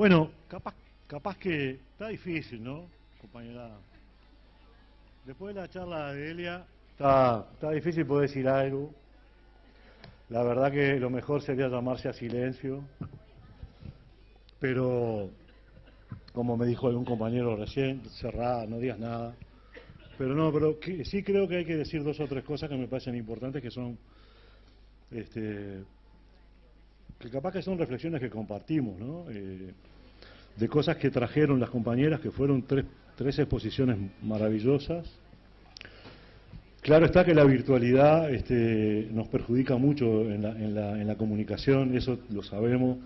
Bueno, capaz que está difícil, ¿no, compañera? Después de la charla de Elia, está difícil poder decir algo. La verdad que lo mejor sería llamarse a silencio, pero como me dijo algún compañero recién, cerrada, no digas nada. Pero no, sí creo que hay que decir dos o tres cosas que me parecen importantes, que son, que capaz que son reflexiones que compartimos, ¿no? De cosas que trajeron las compañeras, que fueron tres exposiciones maravillosas. Claro está que la virtualidad nos perjudica mucho en la comunicación, eso lo sabemos,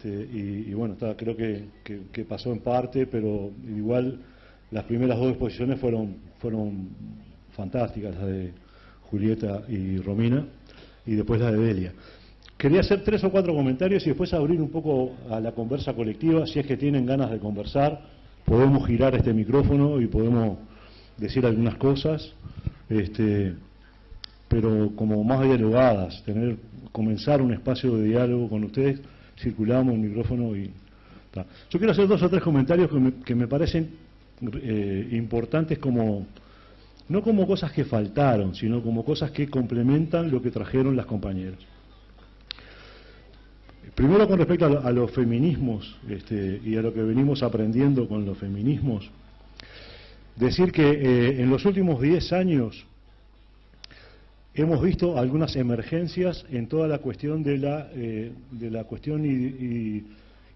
y bueno, creo que pasó en parte, pero igual las primeras dos exposiciones fueron fantásticas, las de Julieta y Romina, y después la de Delia. Quería hacer 3 o 4 comentarios y después abrir un poco a la conversa colectiva. Si es que tienen ganas de conversar, podemos girar este micrófono y podemos decir algunas cosas, pero como más dialogadas, comenzar un espacio de diálogo con ustedes, circulamos el micrófono y ta. Yo quiero hacer 2 o 3 comentarios que me parecen importantes, no como cosas que faltaron, sino como cosas que complementan lo que trajeron las compañeras. Primero, con respecto a los feminismos y a lo que venimos aprendiendo con los feminismos, decir que en los últimos 10 años hemos visto algunas emergencias en toda la cuestión de la cuestión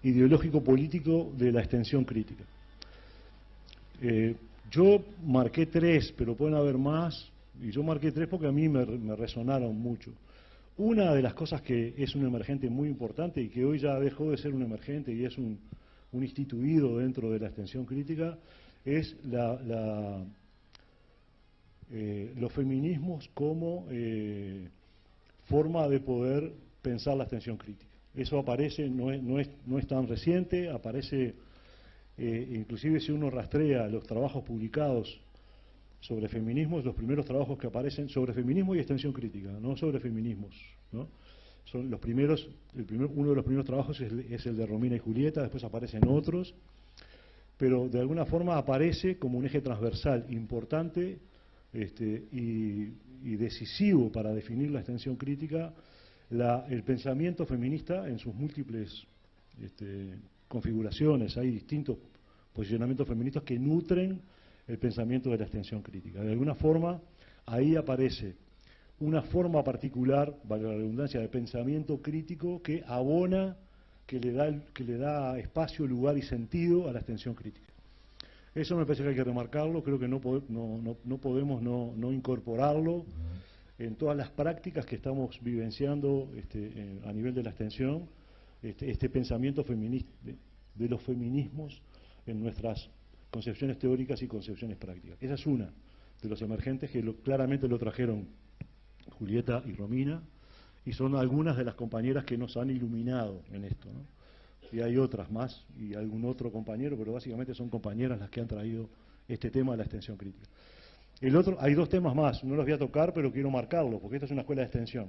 ideológico-político de la extensión crítica. Yo marqué 3, pero pueden haber más, y yo marqué 3 porque a mí me resonaron mucho. Una de las cosas que es un emergente muy importante y que hoy ya dejó de ser un emergente y es un instituido dentro de la extensión crítica es los feminismos como forma de poder pensar la extensión crítica. Eso aparece, no es tan reciente, aparece inclusive si uno rastrea los trabajos publicados sobre feminismos, los primeros trabajos que aparecen sobre feminismo y extensión crítica, no sobre feminismos, ¿no? Son los primeros, uno de los primeros trabajos es el de Romina y Julieta, después aparecen otros, pero de alguna forma aparece como un eje transversal importante y decisivo para definir la extensión crítica, el pensamiento feminista en sus múltiples configuraciones. Hay distintos posicionamientos feministas que nutren el pensamiento de la extensión crítica. De alguna forma, ahí aparece una forma particular, valga la redundancia, de pensamiento crítico que abona, que le da espacio, lugar y sentido a la extensión crítica. Eso me parece que hay que remarcarlo, creo que no podemos no incorporarlo en todas las prácticas que estamos vivenciando a nivel de la extensión, este pensamiento feminista, de los feminismos en nuestras concepciones teóricas y concepciones prácticas. Esa es una de los emergentes que claramente lo trajeron Julieta y Romina, y son algunas de las compañeras que nos han iluminado en esto, ¿no? Y hay otras más, y algún otro compañero, pero básicamente son compañeras las que han traído este tema de la extensión crítica. Hay 2 temas más, no los voy a tocar, pero quiero marcarlos, porque esta es una escuela de extensión.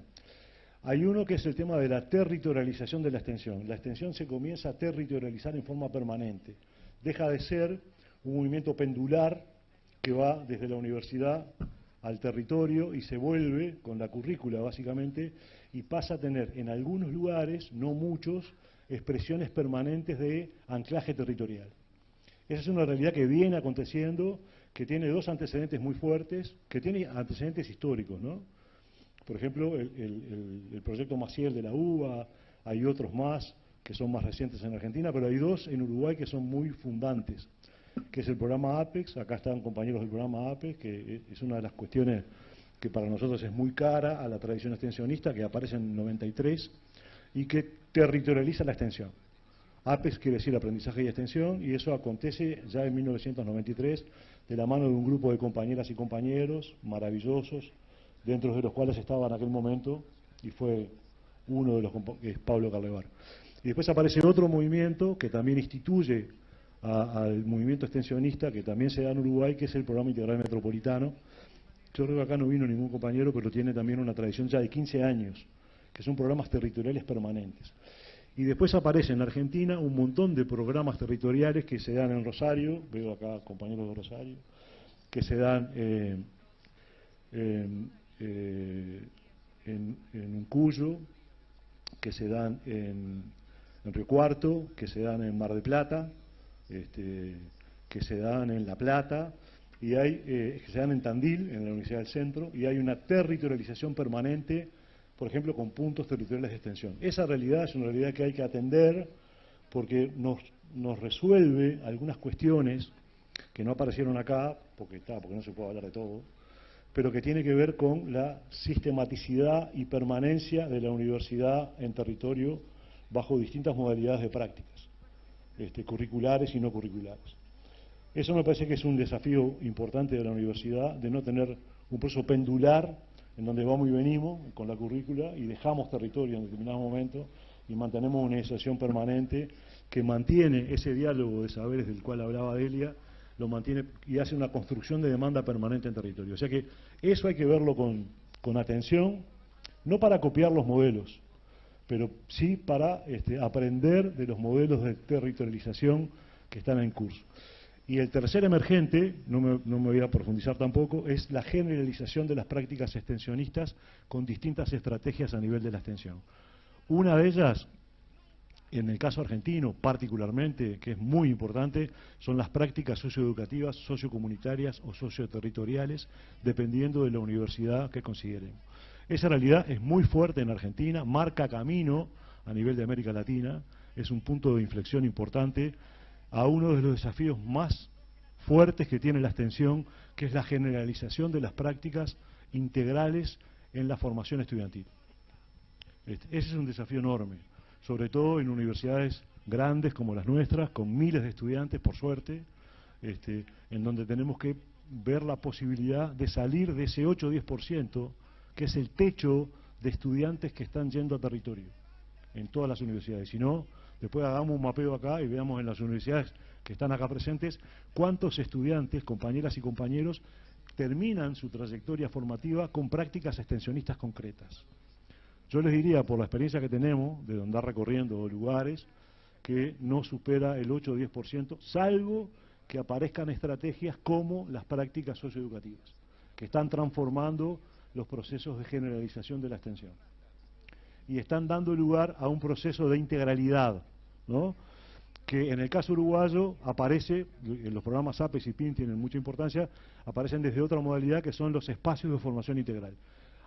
Hay uno que es el tema de la territorialización de la extensión. La extensión se comienza a territorializar en forma permanente. Deja de ser un movimiento pendular que va desde la universidad al territorio y se vuelve con la currícula básicamente y pasa a tener en algunos lugares, no muchos, expresiones permanentes de anclaje territorial. Esa es una realidad que viene aconteciendo, que tiene 2 antecedentes muy fuertes, que tiene antecedentes históricos, ¿no? Por ejemplo, el proyecto Maciel de la UBA, hay otros más que son más recientes en Argentina, pero hay 2 en Uruguay que son muy fundantes, que es el programa APEX. Acá están compañeros del programa APEX, que es una de las cuestiones que para nosotros es muy cara a la tradición extensionista, que aparece en 93 y que territorializa la extensión. APEX quiere decir aprendizaje y extensión, y eso acontece ya en 1993 de la mano de un grupo de compañeras y compañeros maravillosos, dentro de los cuales estaba en aquel momento, y fue uno de los que es Pablo Carlevar. Y después aparece otro movimiento que también instituye al movimiento extensionista, que también se da en Uruguay, que es el Programa Integral Metropolitano. Yo creo que acá no vino ningún compañero, pero tiene también una tradición ya de 15 años, que son programas territoriales permanentes. Y después aparece en Argentina un montón de programas territoriales que se dan en Rosario, veo acá compañeros de Rosario, que se dan en Cuyo, que se dan en Río Cuarto, que se dan en Mar del Plata, que se dan en La Plata, y hay que se dan en Tandil, en la Universidad del Centro, y hay una territorialización permanente, por ejemplo, con puntos territoriales de extensión. Esa realidad es una realidad que hay que atender porque nos resuelve algunas cuestiones que no aparecieron acá, porque no se puede hablar de todo, pero que tiene que ver con la sistematicidad y permanencia de la universidad en territorio bajo distintas modalidades de prácticas, curriculares y no curriculares. Eso me parece que es un desafío importante de la universidad, de no tener un proceso pendular en donde vamos y venimos con la currícula y dejamos territorio en determinado momento y mantenemos una iniciación permanente que mantiene ese diálogo de saberes del cual hablaba Delia, lo mantiene y hace una construcción de demanda permanente en territorio. O sea que eso hay que verlo con atención, no para copiar los modelos, pero sí para aprender de los modelos de territorialización que están en curso. Y el tercer emergente, no me voy a profundizar tampoco, es la generalización de las prácticas extensionistas con distintas estrategias a nivel de la extensión. Una de ellas, en el caso argentino particularmente, que es muy importante, son las prácticas socioeducativas, sociocomunitarias o socioterritoriales, dependiendo de la universidad que consideren. Esa realidad es muy fuerte en Argentina, marca camino a nivel de América Latina, es un punto de inflexión importante a uno de los desafíos más fuertes que tiene la extensión, que es la generalización de las prácticas integrales en la formación estudiantil. Ese es un desafío enorme, sobre todo en universidades grandes como las nuestras, con miles de estudiantes, por suerte, en donde tenemos que ver la posibilidad de salir de ese 8 o 10%, que es el techo de estudiantes que están yendo a territorio, en todas las universidades. Si no, después hagamos un mapeo acá y veamos en las universidades que están acá presentes cuántos estudiantes, compañeras y compañeros, terminan su trayectoria formativa con prácticas extensionistas concretas. Yo les diría, por la experiencia que tenemos de andar recorriendo lugares, que no supera el 8 o 10%, salvo que aparezcan estrategias como las prácticas socioeducativas, que están transformando los procesos de generalización de la extensión. Y están dando lugar a un proceso de integralidad, ¿no?, que en el caso uruguayo aparece, en los programas APES y PIN tienen mucha importancia, aparecen desde otra modalidad que son los espacios de formación integral.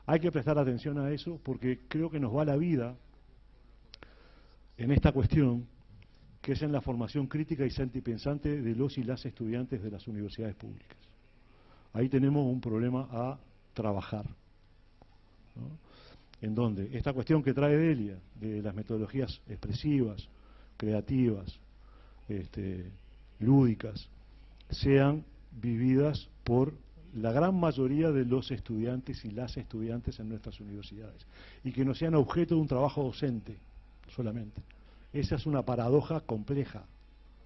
Hay que prestar atención a eso porque creo que nos va la vida en esta cuestión, que es en la formación crítica y sentipensante de los y las estudiantes de las universidades públicas. Ahí tenemos un problema a trabajar, ¿no?, en donde esta cuestión que trae Delia, de las metodologías expresivas, creativas, lúdicas, sean vividas por la gran mayoría de los estudiantes y las estudiantes en nuestras universidades, y que no sean objeto de un trabajo docente solamente. Esa es una paradoja compleja,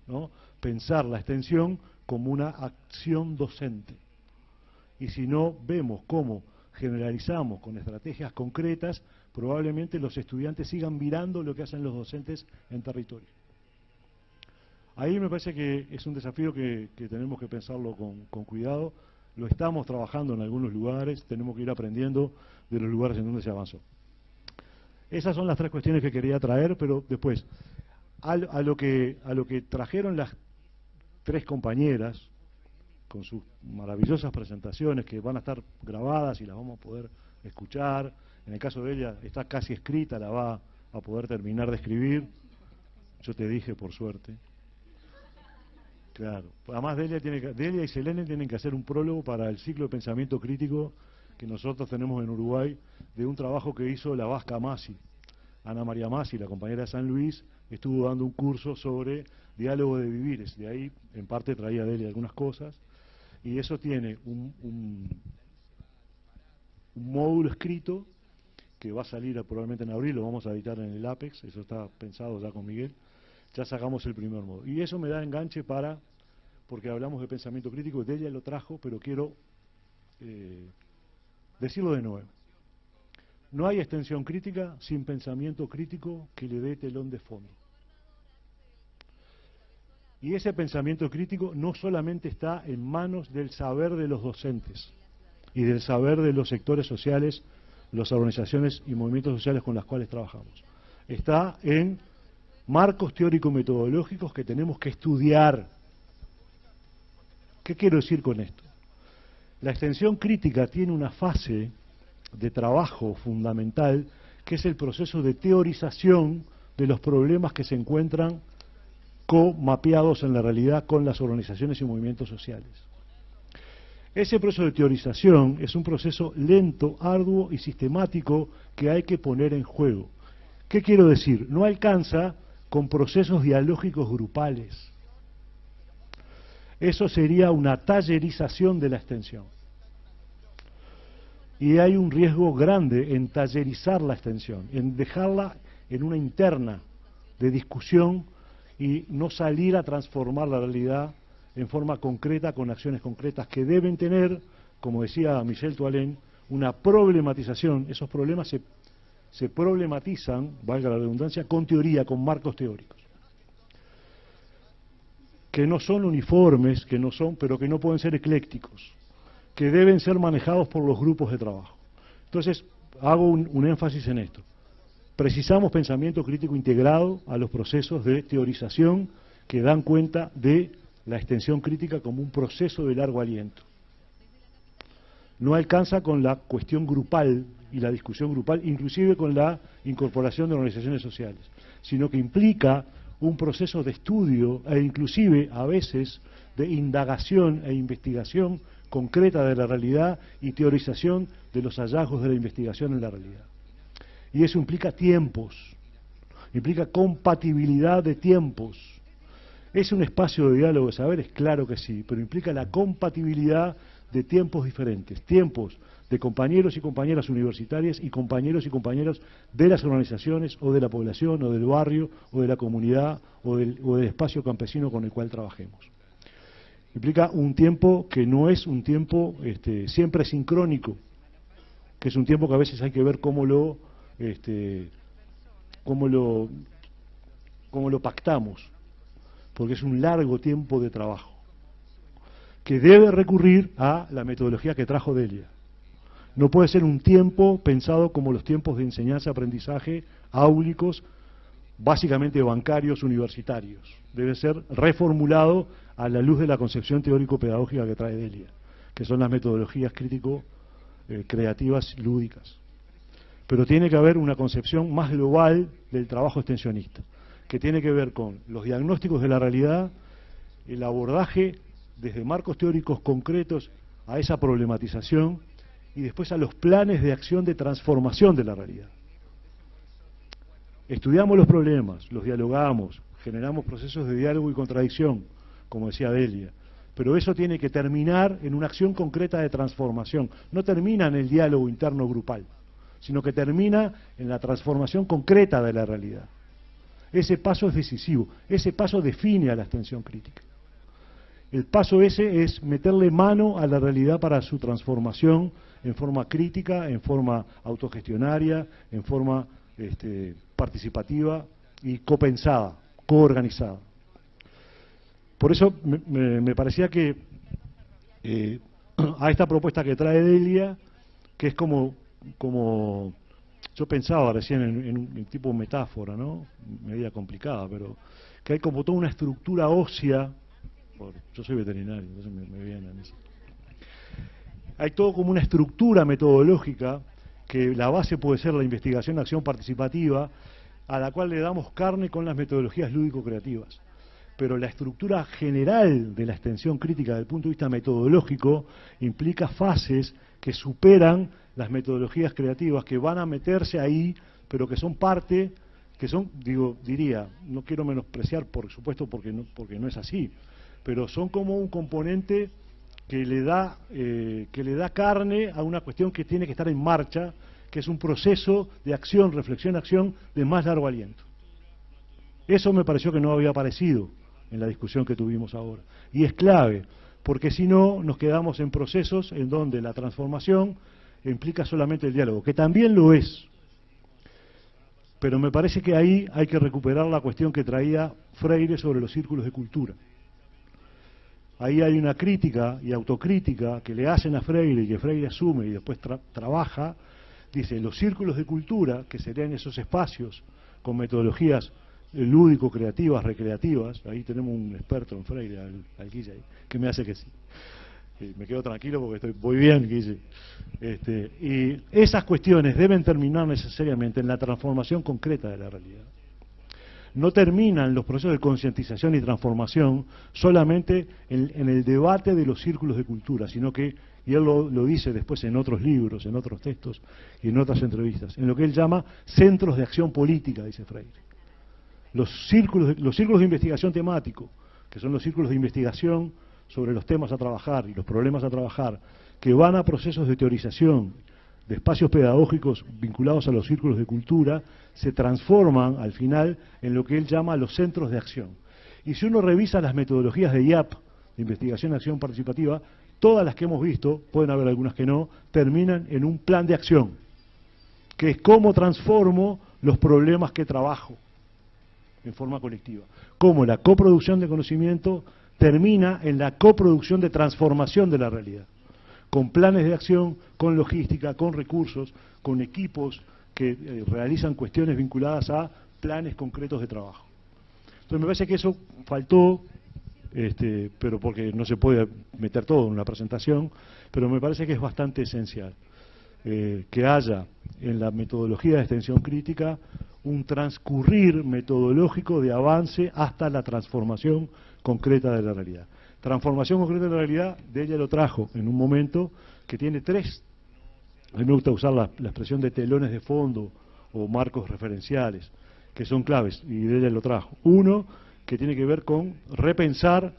¿no?, pensar la extensión como una acción docente. Y si no vemos cómo generalizamos con estrategias concretas, probablemente los estudiantes sigan mirando lo que hacen los docentes en territorio. Ahí me parece que es un desafío que tenemos que pensarlo con cuidado. Lo estamos trabajando en algunos lugares, tenemos que ir aprendiendo de los lugares en donde se avanzó. Esas son las tres cuestiones que quería traer, pero después, a lo que trajeron las tres compañeras, con sus maravillosas presentaciones que van a estar grabadas y las vamos a poder escuchar. En el caso de ella está casi escrita, la va a poder terminar de escribir. Yo te dije, por suerte. Claro. Además, Delia y Selene tienen que hacer un prólogo para el ciclo de pensamiento crítico que nosotros tenemos en Uruguay, de un trabajo que hizo la vasca Masi. Ana María Masi, la compañera de San Luis, estuvo dando un curso sobre diálogo de vivires. De ahí, en parte, traía Delia algunas cosas. Y eso tiene un módulo escrito que va a salir probablemente en abril, lo vamos a editar en el Apex, eso está pensado ya con Miguel. Ya sacamos el primer módulo. Y eso me da enganche porque hablamos de pensamiento crítico, de ella lo trajo, pero quiero decirlo de nuevo. No hay extensión crítica sin pensamiento crítico que le dé telón de fondo. Y ese pensamiento crítico no solamente está en manos del saber de los docentes y del saber de los sectores sociales, las organizaciones y movimientos sociales con las cuales trabajamos. Está en marcos teórico-metodológicos que tenemos que estudiar. ¿Qué quiero decir con esto? La extensión crítica tiene una fase de trabajo fundamental, que es el proceso de teorización de los problemas que se encuentran co-mapeados en la realidad con las organizaciones y movimientos sociales. Ese proceso de teorización es un proceso lento, arduo y sistemático que hay que poner en juego. ¿Qué quiero decir? No alcanza con procesos dialógicos grupales. Eso sería una tallerización de la extensión. Y hay un riesgo grande en tallerizar la extensión, en dejarla en una interna de discusión y no salir a transformar la realidad en forma concreta, con acciones concretas que deben tener, como decía Michel Toalén, una problematización. Esos problemas se problematizan, valga la redundancia, con teoría, con marcos teóricos, que no son uniformes, pero que no pueden ser eclécticos, que deben ser manejados por los grupos de trabajo. Entonces, hago un énfasis en esto. Precisamos pensamiento crítico integrado a los procesos de teorización que dan cuenta de la extensión crítica como un proceso de largo aliento. No alcanza con la cuestión grupal y la discusión grupal, inclusive con la incorporación de organizaciones sociales, sino que implica un proceso de estudio e inclusive a veces de indagación e investigación concreta de la realidad y teorización de los hallazgos de la investigación en la realidad. Y eso implica tiempos, implica compatibilidad de tiempos. ¿Es un espacio de diálogo de saberes? Claro que sí, pero implica la compatibilidad de tiempos diferentes, tiempos de compañeros y compañeras universitarias y compañeros de las organizaciones o de la población o del barrio o de la comunidad o del espacio campesino con el cual trabajemos. Implica un tiempo que no es un tiempo siempre sincrónico, que es un tiempo que a veces hay que ver cómo lo pactamos, porque es un largo tiempo de trabajo, que debe recurrir a la metodología que trajo Delia. No puede ser un tiempo pensado como los tiempos de enseñanza-aprendizaje áulicos, básicamente bancarios, universitarios. Debe ser reformulado a la luz de la concepción teórico-pedagógica que trae Delia, que son las metodologías crítico-creativas lúdicas. Pero tiene que haber una concepción más global del trabajo extensionista, que tiene que ver con los diagnósticos de la realidad, el abordaje desde marcos teóricos concretos a esa problematización y después a los planes de acción de transformación de la realidad. Estudiamos los problemas, los dialogamos, generamos procesos de diálogo y contradicción, como decía Delia, pero eso tiene que terminar en una acción concreta de transformación. No termina en el diálogo interno grupal, sino que termina en la transformación concreta de la realidad. Ese paso es decisivo, ese paso define a la extensión crítica. El paso ese es meterle mano a la realidad para su transformación en forma crítica, en forma autogestionaria, en forma participativa y copensada, coorganizada. Por eso me parecía que a esta propuesta que trae Delia, que es como yo pensaba recién en un tipo de metáfora, ¿no? Media complicada, pero que hay como toda una estructura ósea. Yo soy veterinario, entonces me viene en eso. Hay todo como una estructura metodológica, que la base puede ser la investigación de acción participativa, a la cual le damos carne con las metodologías lúdico-creativas. Pero la estructura general de la extensión crítica desde el punto de vista metodológico implica fases que superan las metodologías creativas, que van a meterse ahí, pero que son parte, que son, diría, no quiero menospreciar, por supuesto, porque no es así, pero son como un componente que le da carne a una cuestión que tiene que estar en marcha, que es un proceso de acción, reflexión-acción de más largo aliento. Eso me pareció que no había aparecido en la discusión que tuvimos ahora. Y es clave, porque si no, nos quedamos en procesos en donde la transformación implica solamente el diálogo, que también lo es. Pero me parece que ahí hay que recuperar la cuestión que traía Freire sobre los círculos de cultura. Ahí hay una crítica y autocrítica que le hacen a Freire y que Freire asume y después trabaja. Dice, los círculos de cultura, que serían esos espacios con metodologías lúdico-creativas, recreativas, ahí tenemos un experto en Freire, al Guille, que me hace que sí. Me quedo tranquilo porque voy bien, Guille. Y esas cuestiones deben terminar necesariamente en la transformación concreta de la realidad. No terminan los procesos de concientización y transformación solamente en el debate de los círculos de cultura, sino que, y él lo dice después en otros libros, en otros textos y en otras entrevistas, en lo que él llama centros de acción política, dice Freire. Los círculos de investigación temático, que son los círculos de investigación sobre los temas a trabajar y los problemas a trabajar, que van a procesos de teorización, de espacios pedagógicos vinculados a los círculos de cultura, se transforman al final en lo que él llama los centros de acción. Y si uno revisa las metodologías de IAP, de Investigación y Acción Participativa, todas las que hemos visto, pueden haber algunas que no, terminan en un plan de acción, que es cómo transformo los problemas que trabajo en forma colectiva. Cómo la coproducción de conocimiento termina en la coproducción de transformación de la realidad, con planes de acción, con logística, con recursos, con equipos que realizan cuestiones vinculadas a planes concretos de trabajo. Entonces me parece que eso faltó, pero porque no se puede meter todo en una presentación, pero me parece que es bastante esencial que haya en la metodología de extensión crítica un transcurrir metodológico de avance hasta la transformación concreta de la realidad. Transformación concreta de la realidad, de ella lo trajo en un momento que tiene tres, a mí me gusta usar la expresión de telones de fondo o marcos referenciales, que son claves, y de ella lo trajo. Uno, que tiene que ver con repensar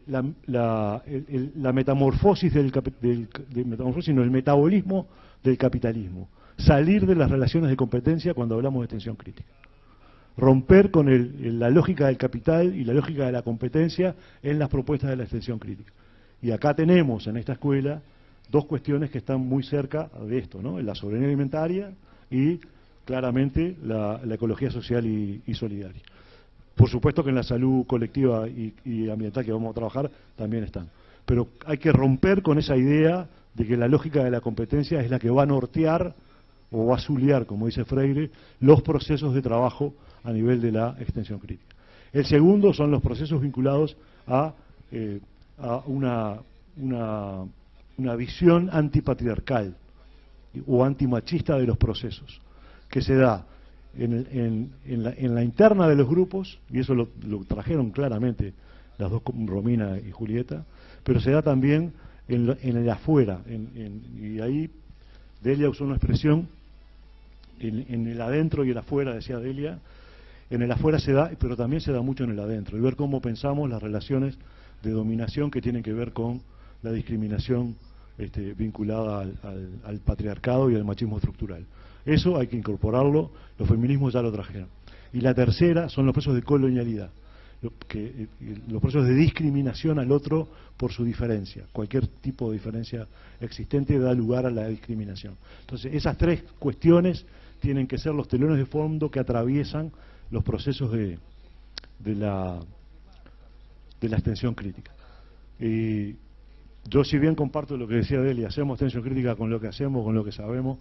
la metamorfosis el metabolismo del capitalismo. Salir de las relaciones de competencia cuando hablamos de extensión crítica. Romper con la lógica del capital y la lógica de la competencia en las propuestas de la extensión crítica. Y acá tenemos en esta escuela dos cuestiones que están muy cerca de esto, ¿no? La soberanía alimentaria y claramente la ecología social y solidaria. Por supuesto que en la salud colectiva y ambiental que vamos a trabajar también están. Pero hay que romper con esa idea de que la lógica de la competencia es la que va a nortear o va a zulear, como dice Freire, los procesos de trabajo a nivel de la extensión crítica. El segundo son los procesos vinculados a una visión antipatriarcal o antimachista de los procesos, que se da en la interna de los grupos, y eso lo trajeron claramente las dos, Romina y Julieta, pero se da también en el afuera, y ahí Delia usó una expresión, en el adentro y el afuera, decía Delia. En el afuera se da, pero también se da mucho en el adentro, y ver cómo pensamos las relaciones de dominación que tienen que ver con la discriminación vinculada al patriarcado y al machismo estructural. Eso hay que incorporarlo, los feminismos ya lo trajeron. Y la tercera son los procesos de colonialidad, los procesos de discriminación al otro por su diferencia. Cualquier tipo de diferencia existente da lugar a la discriminación. Entonces, esas tres cuestiones tienen que ser los telones de fondo que atraviesan los procesos de la extensión crítica. Y yo, si bien comparto lo que decía Delia, hacemos extensión crítica con lo que hacemos, con lo que sabemos,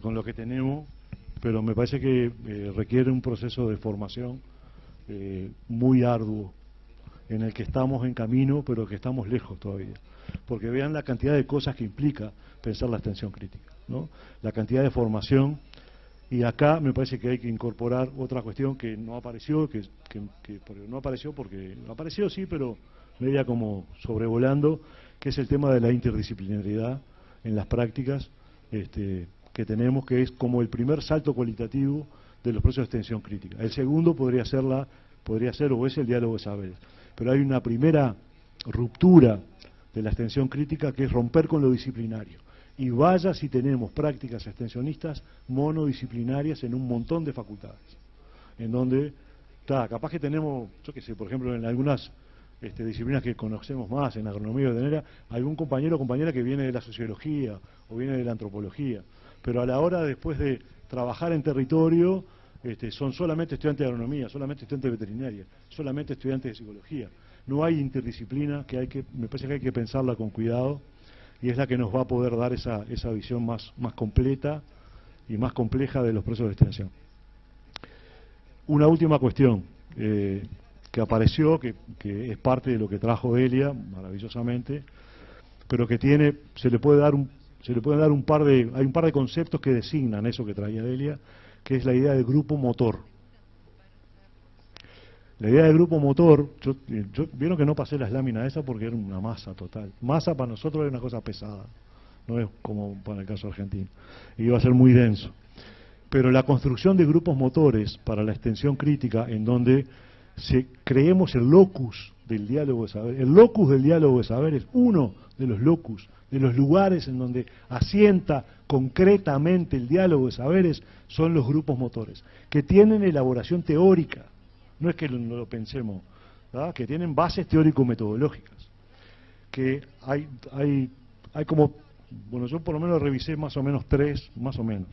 con lo que tenemos, pero me parece que requiere un proceso de formación muy arduo, en el que estamos en camino, pero que estamos lejos todavía. Porque vean la cantidad de cosas que implica pensar la extensión crítica, ¿no? La cantidad de formación. Y acá me parece que hay que incorporar otra cuestión que no apareció, no apareció sí, pero media como sobrevolando, que es el tema de la interdisciplinariedad en las prácticas que tenemos, que es como el primer salto cualitativo de los procesos de extensión crítica. El segundo podría ser o es el diálogo de saberes. Pero hay una primera ruptura de la extensión crítica que es romper con lo disciplinario. Y vaya si tenemos prácticas extensionistas monodisciplinarias en un montón de facultades, en donde, capaz que tenemos, yo qué sé, por ejemplo, en algunas disciplinas que conocemos más, en agronomía o veterinaria, algún compañero o compañera que viene de la sociología o viene de la antropología. Pero a la hora, después de trabajar en territorio, son solamente estudiantes de agronomía, solamente estudiantes de veterinaria, solamente estudiantes de psicología. No hay interdisciplina, me parece que hay que pensarla con cuidado, y es la que nos va a poder dar esa visión más completa y más compleja de los procesos de extensión. Una última cuestión que apareció, que es parte de lo que trajo Delia, maravillosamente, pero que se le puede dar un par de conceptos que designan eso que traía Delia, que es la idea de grupo motor. La idea de grupo motor, vieron que no pasé las láminas esas porque era una masa total. Masa para nosotros es una cosa pesada, no es como para el caso argentino, y iba a ser muy denso. Pero la construcción de grupos motores para la extensión crítica, en donde creemos el locus del diálogo de saber, el locus del diálogo de saberes, uno de los locus, de los lugares en donde asienta concretamente el diálogo de saberes, son los grupos motores, que tienen elaboración teórica, no es que no lo pensemos, ¿verdad? Que tienen bases teórico-metodológicas, que hay como, bueno, yo por lo menos revisé más o menos tres, más o menos.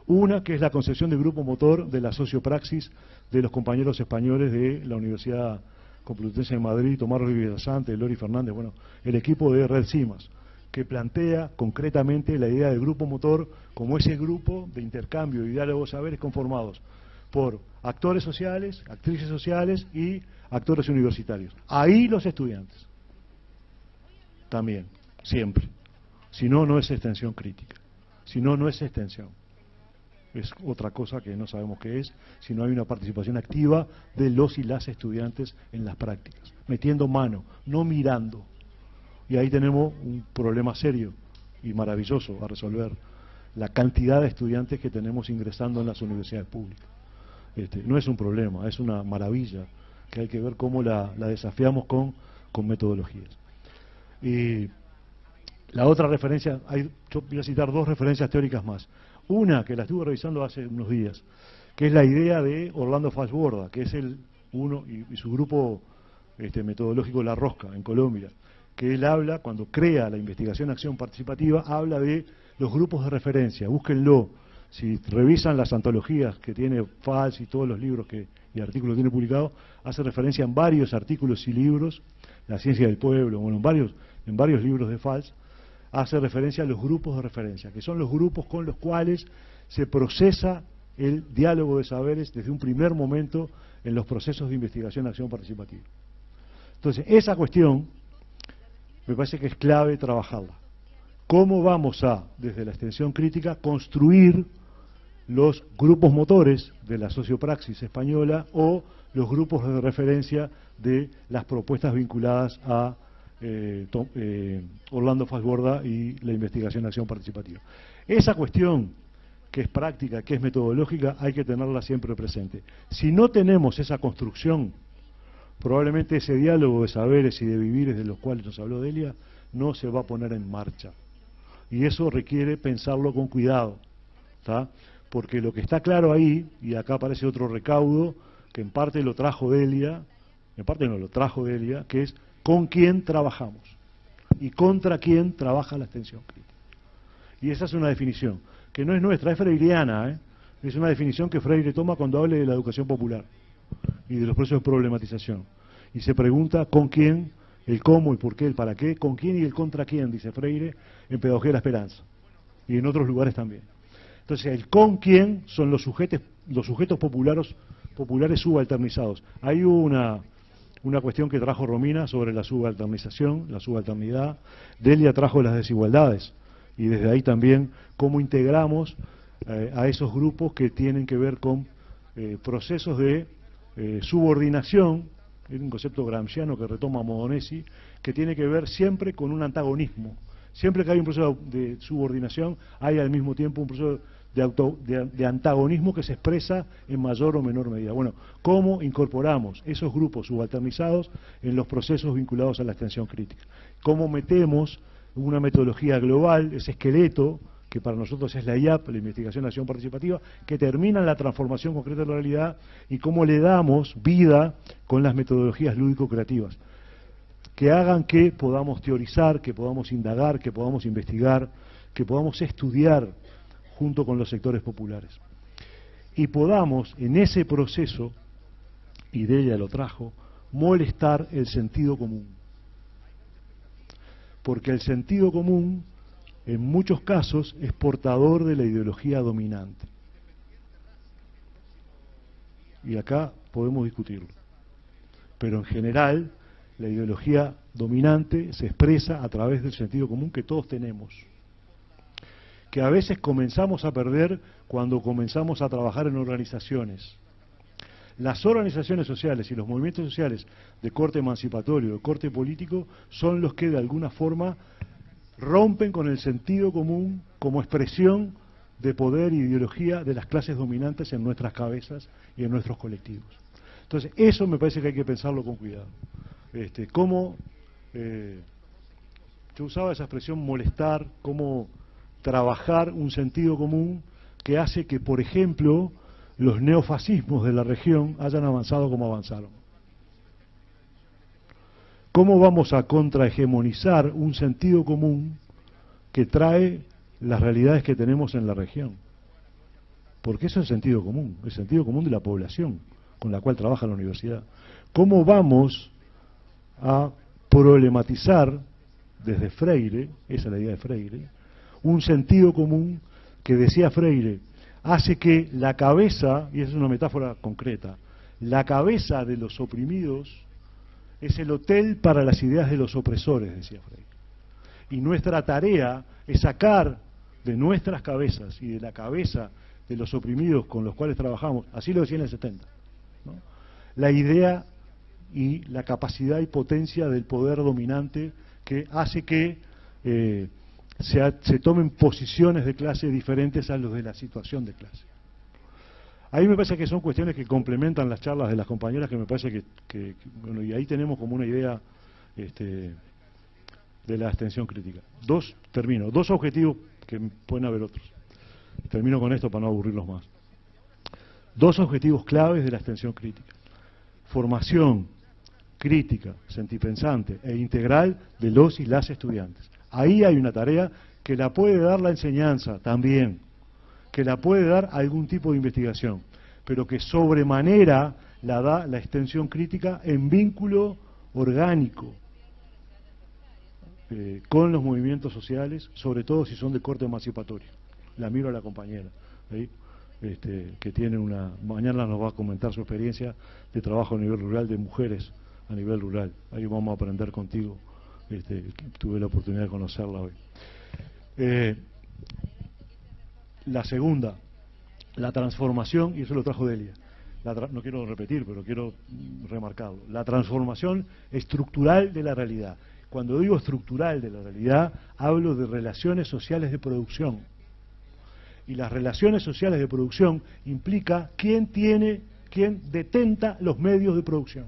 Una, que es la concepción de grupo motor de la sociopraxis de los compañeros españoles de la Universidad Complutense de Madrid, Tomás Rodríguez Sante, Lori Fernández, bueno, el equipo de Red CIMAS, que plantea concretamente la idea de grupo motor como ese grupo de intercambio y diálogo de saberes conformados por actores sociales, actrices sociales y actores universitarios. Ahí los estudiantes. También, siempre. Si no, no es extensión crítica. Si no, no es extensión. Es otra cosa que no sabemos qué es, si no hay una participación activa de los y las estudiantes en las prácticas, metiendo mano, no mirando. Y ahí tenemos un problema serio y maravilloso a resolver, la cantidad de estudiantes que tenemos ingresando en las universidades públicas. No es un problema, es una maravilla, que hay que ver cómo la desafiamos con metodologías. Y la otra referencia, yo voy a citar dos referencias teóricas más. Una, que la estuve revisando hace unos días, que es la idea de Orlando Fassborda, que es uno y su grupo metodológico La Rosca, en Colombia, que él habla, cuando crea la investigación acción participativa, habla de los grupos de referencia. Búsquenlo. Si revisan las antologías que tiene FALS y todos los libros y artículos que tiene publicados, hace referencia en varios artículos y libros, La ciencia del pueblo, bueno, en varios libros de FALS, hace referencia a los grupos de referencia, que son los grupos con los cuales se procesa el diálogo de saberes desde un primer momento en los procesos de investigación acción participativa. Entonces, esa cuestión me parece que es clave trabajarla. ¿Cómo vamos a, desde la extensión crítica, construir los grupos motores de la sociopraxis española o los grupos de referencia de las propuestas vinculadas a Orlando Fassborda y la investigación de acción participativa? Esa cuestión, que es práctica, que es metodológica, hay que tenerla siempre presente. Si no tenemos esa construcción, probablemente ese diálogo de saberes y de vivires de los cuales nos habló Delia no se va a poner en marcha. Y eso requiere pensarlo con cuidado, ¿tá? Porque lo que está claro ahí, y acá aparece otro recaudo, que en parte lo trajo Delia, en parte no lo trajo Delia, que es con quién trabajamos y contra quién trabaja la extensión crítica. Y esa es una definición, que no es nuestra, es freiriana, es una definición que Freire toma cuando habla de la educación popular y de los procesos de problematización. Y se pregunta con quién, el cómo, el por qué, el para qué, con quién y el contra quién, dice Freire, en Pedagogía de la Esperanza, y en otros lugares también. Entonces, el con quién son los sujetos populares subalternizados. Hay una cuestión que trajo Romina sobre la subalternización, la subalternidad. Delia trajo las desigualdades, y desde ahí también cómo integramos a esos grupos que tienen que ver con procesos de subordinación, es un concepto gramsciano que retoma Modonesi, que tiene que ver siempre con un antagonismo. Siempre que hay un proceso de subordinación, hay al mismo tiempo un proceso de antagonismo que se expresa en mayor o menor medida. Bueno, ¿cómo incorporamos esos grupos subalternizados en los procesos vinculados a la extensión crítica? ¿Cómo metemos una metodología global, ese esqueleto, que para nosotros es la IAP, la Investigación de Acción Participativa, que termina en la transformación concreta de la realidad, y cómo le damos vida con las metodologías lúdico-creativas? que hagan que podamos teorizar, que podamos indagar, que podamos investigar, que podamos estudiar junto con los sectores populares. Y podamos, en ese proceso, y de ella lo trajo, molestar el sentido común. Porque el sentido común, en muchos casos, es portador de la ideología dominante. Y acá podemos discutirlo. Pero en general, la ideología dominante se expresa a través del sentido común que todos tenemos, que a veces comenzamos a perder cuando comenzamos a trabajar en organizaciones. Las organizaciones sociales y los movimientos sociales de corte emancipatorio, de corte político, son los que de alguna forma rompen con el sentido común como expresión de poder y ideología de las clases dominantes en nuestras cabezas y en nuestros colectivos. Entonces, eso me parece que hay que pensarlo con cuidado. Yo usaba esa expresión molestar, cómo trabajar un sentido común que hace que, por ejemplo, los neofascismos de la región hayan avanzado como avanzaron. ¿Cómo vamos a contrahegemonizar un sentido común que trae las realidades que tenemos en la región? Porque eso es el sentido común de la población con la cual trabaja la universidad. ¿Cómo vamos a problematizar desde Freire, esa es la idea de Freire, un sentido común que, decía Freire, hace que la cabeza, y esa es una metáfora concreta, la cabeza de los oprimidos es el hotel para las ideas de los opresores, decía Freire. Y nuestra tarea es sacar de nuestras cabezas y de la cabeza de los oprimidos con los cuales trabajamos, así lo decía en el 70, ¿no?, la idea y la capacidad y potencia del poder dominante que hace que se tomen posiciones de clase diferentes a los de la situación de clase. Ahí me parece que son cuestiones que complementan las charlas de las compañeras, que me parece que bueno, y ahí tenemos como una idea de la extensión crítica. Dos objetivos, que pueden haber otros. Termino con esto para no aburrirlos más. Dos objetivos claves de la extensión crítica: formación crítica, sentipensante e integral de los y las estudiantes. Ahí hay una tarea que la puede dar la enseñanza también, que la puede dar algún tipo de investigación, pero que sobremanera la da la extensión crítica en vínculo orgánico con los movimientos sociales, sobre todo si son de corte emancipatorio. La miro a la compañera, ¿sí?, que tiene mañana nos va a comentar su experiencia de trabajo a nivel rural, de mujeres a nivel rural. Ahí vamos a aprender contigo. Tuve la oportunidad de conocerla hoy. La segunda, la transformación, y eso lo trajo Delia. No quiero repetir, pero quiero remarcarlo. La transformación estructural de la realidad. Cuando digo estructural de la realidad, hablo de relaciones sociales de producción. Y las relaciones sociales de producción implica quién detenta los medios de producción.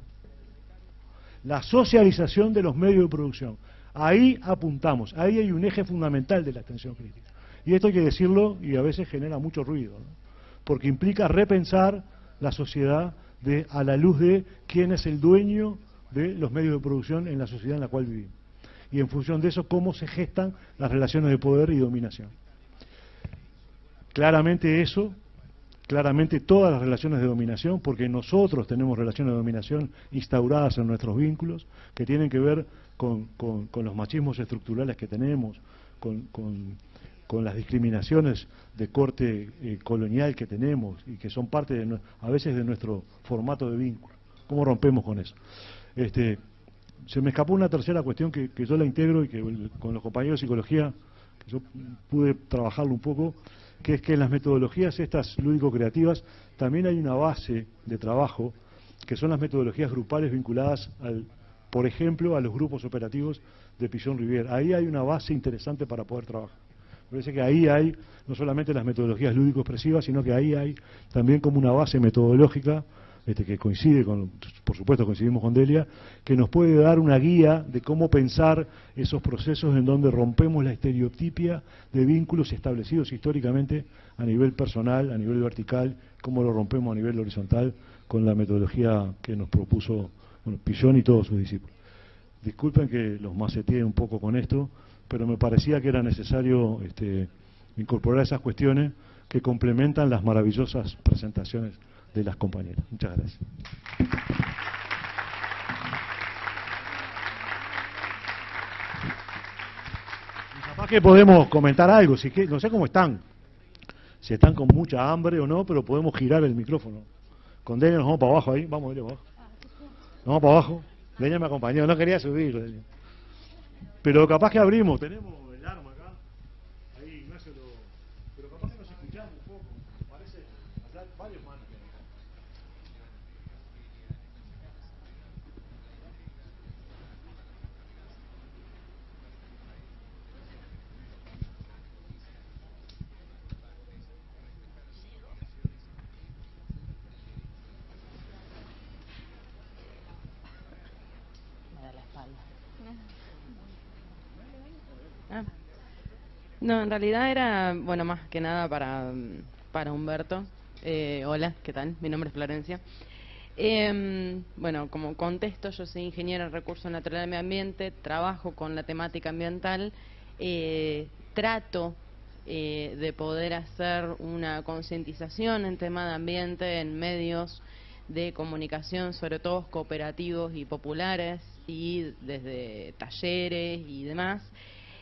La socialización de los medios de producción. Ahí apuntamos, ahí hay un eje fundamental de la extensión crítica. Y esto hay que decirlo, y a veces genera mucho ruido, ¿no?, porque implica repensar la sociedad a la luz de quién es el dueño de los medios de producción en la sociedad en la cual vivimos. Y en función de eso, cómo se gestan las relaciones de poder y dominación. Claramente todas las relaciones de dominación, porque nosotros tenemos relaciones de dominación instauradas en nuestros vínculos, que tienen que ver con los machismos estructurales que tenemos, con las discriminaciones de corte colonial que tenemos y que son parte a veces de nuestro formato de vínculo. ¿Cómo rompemos con eso? Se me escapó una tercera cuestión que yo la integro y que con los compañeros de psicología, que yo pude trabajarlo un poco, que es que en las metodologías estas lúdico-creativas también hay una base de trabajo, que son las metodologías grupales vinculadas, por ejemplo, a los grupos operativos de Pichon-Rivière. Ahí hay una base interesante para poder trabajar. Me parece que ahí hay no solamente las metodologías lúdico-expresivas, sino que ahí hay también como una base metodológica que coincide por supuesto coincidimos con Delia, que nos puede dar una guía de cómo pensar esos procesos en donde rompemos la estereotipia de vínculos establecidos históricamente a nivel personal, a nivel vertical, cómo lo rompemos a nivel horizontal con la metodología que nos propuso Pichon y todos sus discípulos. Disculpen que los maceteé un poco con esto, pero me parecía que era necesario incorporar esas cuestiones que complementan las maravillosas presentaciones de las compañeras. Muchas gracias. Capaz que podemos comentar algo, si que, no sé cómo están, si están con mucha hambre o no, pero podemos girar el micrófono. Con Delia nos vamos para abajo ahí, vamos, Delia, para abajo. Nos vamos para abajo. Delia me acompañó, no quería subir, Delia. Pero capaz que abrimos, tenemos el arma acá. Ahí Ignacio lo... Pero capaz que nos escuchamos un poco. Parece, acá varios manos. No, en realidad era, bueno, más que nada para Humberto. Hola, ¿qué tal? Mi nombre es Florencia. Bueno, como contexto, yo soy ingeniera en recursos naturales y medio ambiente, trabajo con la temática ambiental, trato de poder hacer una concientización en tema de ambiente en medios de comunicación, sobre todo cooperativos y populares, y desde talleres y demás.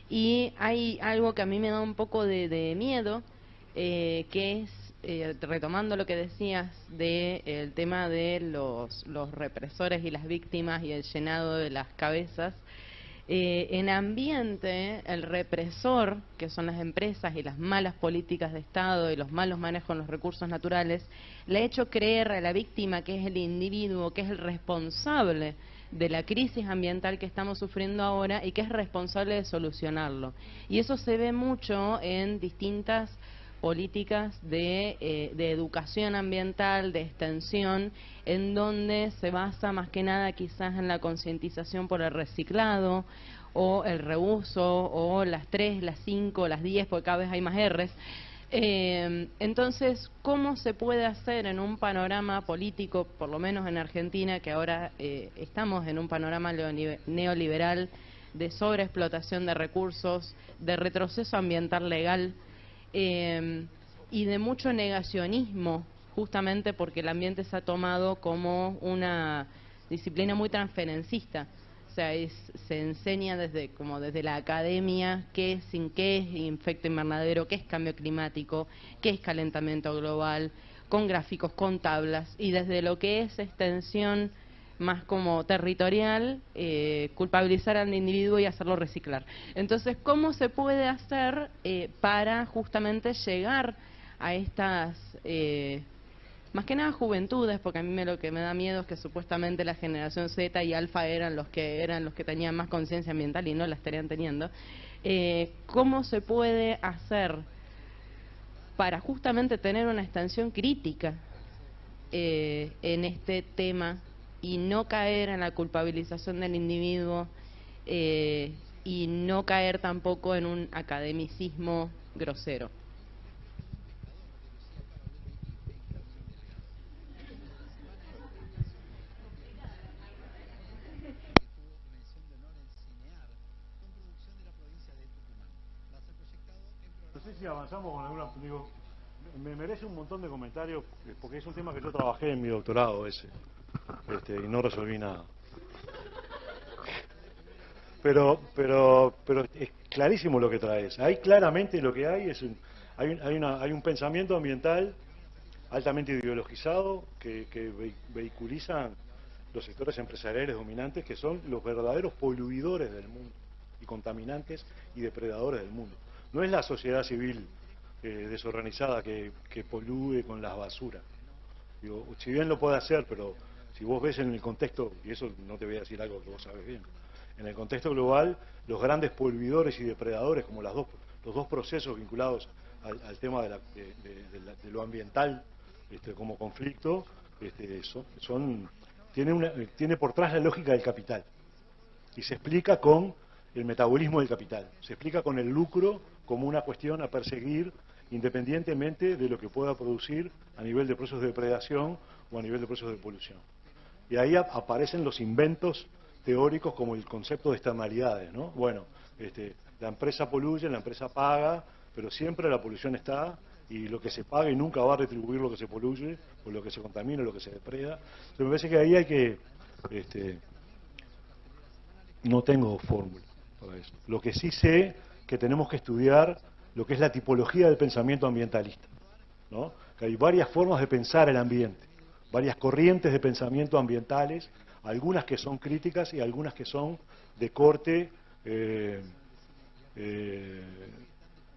Y hay algo que a mí me da un poco de miedo, que es, retomando lo que decías del tema de los represores y las víctimas y el llenado de las cabezas. En ambiente, el represor, que son las empresas y las malas políticas de Estado y los malos manejos de los recursos naturales, le ha hecho creer a la víctima que es el individuo, que es el responsable de la crisis ambiental que estamos sufriendo ahora y que es responsable de solucionarlo. Y eso se ve mucho en distintas políticas de educación ambiental, de extensión, en donde se basa más que nada quizás en la concientización por el reciclado o el reuso o las 3, las 5, las 10, porque cada vez hay más R's. Entonces, ¿cómo se puede hacer en un panorama político, por lo menos en Argentina, que ahora estamos en un panorama neoliberal de sobreexplotación de recursos, de retroceso ambiental legal, y de mucho negacionismo, justamente porque el ambiente se ha tomado como una disciplina muy transferencista? O sea, se enseña desde la academia qué es efecto invernadero, qué es cambio climático, qué es calentamiento global, con gráficos, con tablas, y desde lo que es extensión más como territorial, culpabilizar al individuo y hacerlo reciclar. Entonces, ¿cómo se puede hacer para justamente llegar a estas... más que nada juventudes, porque a mí lo que me da miedo es que supuestamente la generación Z y Alfa eran los que tenían más conciencia ambiental y no la estarían teniendo? ¿Cómo se puede hacer para justamente tener una extensión crítica en este tema y no caer en la culpabilización del individuo y no caer tampoco en un academicismo grosero? No sé si avanzamos con alguna... Digo, me merece un montón de comentarios, porque es un tema que yo trabajé en mi doctorado ese, y no resolví nada. Pero es clarísimo lo que traes. Ahí claramente lo que hay es hay un pensamiento ambiental altamente ideologizado que vehiculizan los sectores empresariales dominantes, que son los verdaderos poluidores del mundo y contaminantes y depredadores del mundo. No es la sociedad civil desorganizada que polúe con las basuras. Digo, si bien lo puede hacer, pero si vos ves en el contexto, y eso no te voy a decir algo que vos sabes bien, en el contexto global, los grandes poluidores y depredadores, como los dos procesos vinculados al tema de lo ambiental como conflicto, tiene por detrás la lógica del capital. Y se explica con el metabolismo del capital. Se explica con el lucro como una cuestión a perseguir independientemente de lo que pueda producir a nivel de procesos de depredación o a nivel de procesos de polución. Y ahí aparecen los inventos teóricos como el concepto de externalidades, ¿no? Bueno, la empresa poluye, la empresa paga, pero siempre la polución está, y lo que se pague nunca va a retribuir lo que se poluye, o lo que se contamina, o lo que se depreda. Entonces me parece que ahí hay que... no tengo fórmula para eso. Lo que sí sé que tenemos que estudiar lo que es la tipología del pensamiento ambientalista, ¿no? Que hay varias formas de pensar el ambiente, varias corrientes de pensamiento ambientales, algunas que son críticas y algunas que son de corte,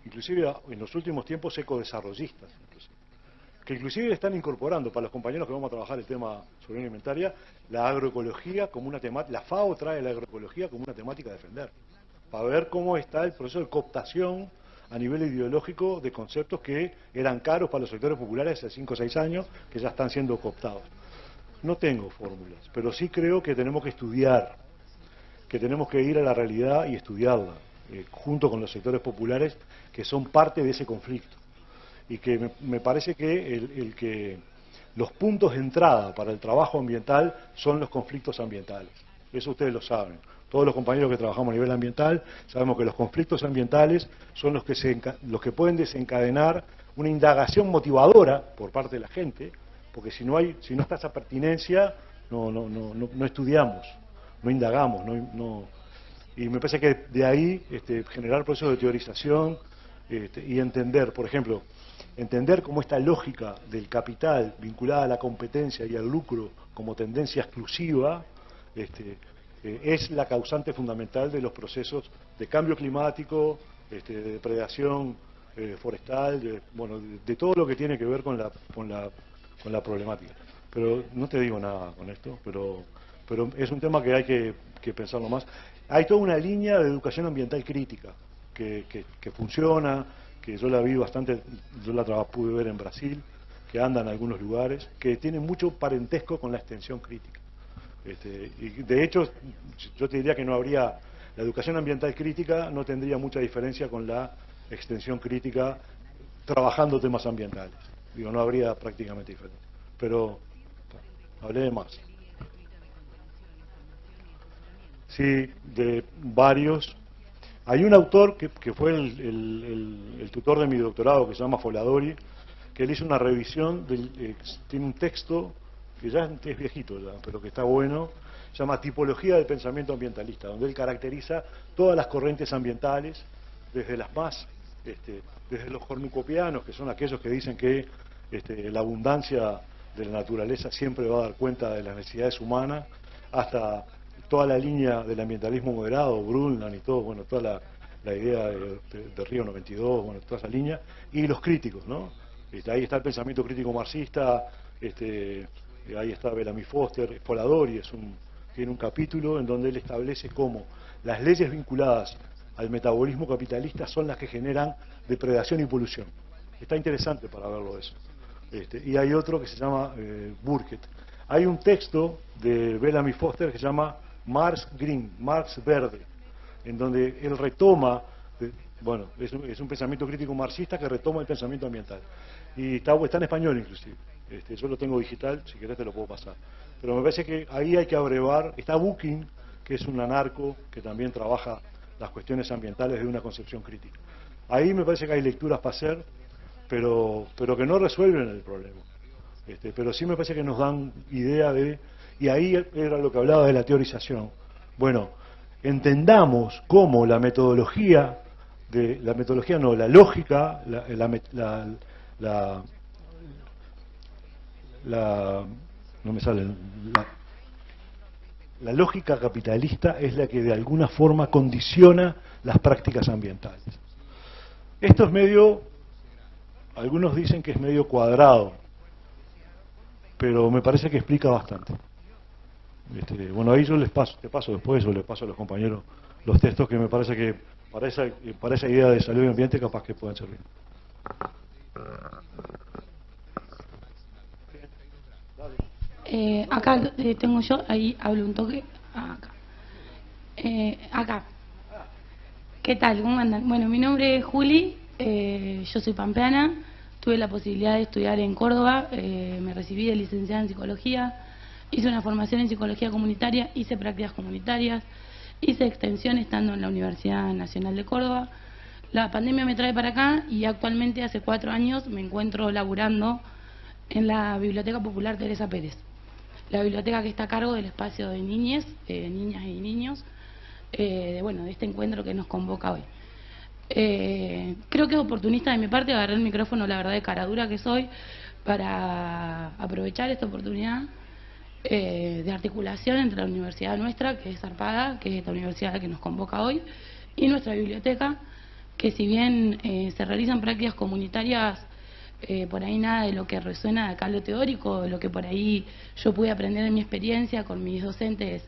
inclusive en los últimos tiempos ecodesarrollistas, que inclusive están incorporando, para los compañeros que vamos a trabajar el tema sobre alimentaria, la agroecología como una temática. La FAO trae la agroecología como una temática a defender, para ver cómo está el proceso de cooptación a nivel ideológico de conceptos que eran caros para los sectores populares hace 5 o 6 años, que ya están siendo cooptados. No tengo fórmulas, pero sí creo que tenemos que estudiar, que tenemos que ir a la realidad y estudiarla, junto con los sectores populares que son parte de ese conflicto. Y que me parece que que los puntos de entrada para el trabajo ambiental son los conflictos ambientales. Eso ustedes lo saben. Todos los compañeros que trabajamos a nivel ambiental sabemos que los conflictos ambientales son los que pueden desencadenar una indagación motivadora por parte de la gente, porque si no está esa pertinencia, no estudiamos, no indagamos, y me parece que de ahí generar procesos de teorización y entender, por ejemplo, entender cómo esta lógica del capital vinculada a la competencia y al lucro como tendencia exclusiva es la causante fundamental de los procesos de cambio climático, de depredación forestal, de todo lo que tiene que ver con la problemática. Pero no te digo nada con esto, pero es un tema que hay que pensarlo más. Hay toda una línea de educación ambiental crítica que funciona, que yo la vi bastante, pude ver en Brasil, que anda en algunos lugares, que tiene mucho parentesco con la extensión crítica. Y de hecho, yo te diría que la educación ambiental crítica no tendría mucha diferencia con la extensión crítica trabajando temas ambientales. Digo, no habría prácticamente diferencia. Pero hablé de más. Sí, de varios. Hay un autor que fue el tutor de mi doctorado, que se llama Foladori, que él hizo una revisión, tiene un texto que ya es viejito, pero que está bueno, se llama Tipología del Pensamiento Ambientalista, donde él caracteriza todas las corrientes ambientales, desde desde los cornucopianos, que son aquellos que dicen que la abundancia de la naturaleza siempre va a dar cuenta de las necesidades humanas, hasta toda la línea del ambientalismo moderado, Brundtland y todo, toda la idea de Río 92, toda esa línea, y los críticos, ¿no? Ahí está el pensamiento crítico marxista, ahí está Bellamy Foster, Foladori tiene un capítulo en donde él establece cómo las leyes vinculadas al metabolismo capitalista son las que generan depredación y polución. Está interesante para verlo eso. Y hay otro que se llama Burkett. Hay un texto de Bellamy Foster que se llama Marx Green, Marx Verde, en donde él retoma, es un pensamiento crítico marxista que retoma el pensamiento ambiental. Y está en español inclusive. Yo lo tengo digital, si querés te lo puedo pasar. Pero me parece que ahí hay que abrevar. Está Bucking, que es un anarco que también trabaja las cuestiones ambientales de una concepción crítica. Ahí me parece que hay lecturas para hacer, pero que no resuelven el problema. Pero sí me parece que nos dan idea y ahí era lo que hablaba de la teorización. Bueno, entendamos cómo la lógica, no me sale, la lógica capitalista es la que de alguna forma condiciona las prácticas ambientales. Esto es medio, algunos dicen que es medio cuadrado, pero me parece que explica bastante. Ahí yo te paso después, yo les paso a los compañeros los textos que me parece que para esa idea de salud y ambiente capaz que pueden servir. Acá tengo yo, ahí hablo un toque. Acá. Acá. ¿Qué tal? ¿Cómo andan? Bueno, mi nombre es Juli, yo soy pampeana, tuve la posibilidad de estudiar en Córdoba, me recibí de licenciada en psicología, hice una formación en psicología comunitaria, hice prácticas comunitarias, hice extensión estando en la Universidad Nacional de Córdoba. La pandemia me trae para acá y actualmente hace 4 años me encuentro laburando en la Biblioteca Popular Teresa Pérez. La biblioteca que está a cargo del espacio de niñas y niños, de este encuentro que nos convoca hoy. Creo que es oportunista de mi parte, agarré el micrófono, la verdad, de cara dura que soy, para aprovechar esta oportunidad de articulación entre la universidad nuestra, que es zarpada, que es esta universidad que nos convoca hoy, y nuestra biblioteca, que si bien se realizan prácticas comunitarias, por ahí nada de lo que resuena de acá lo teórico, de lo que por ahí yo pude aprender de mi experiencia con mis docentes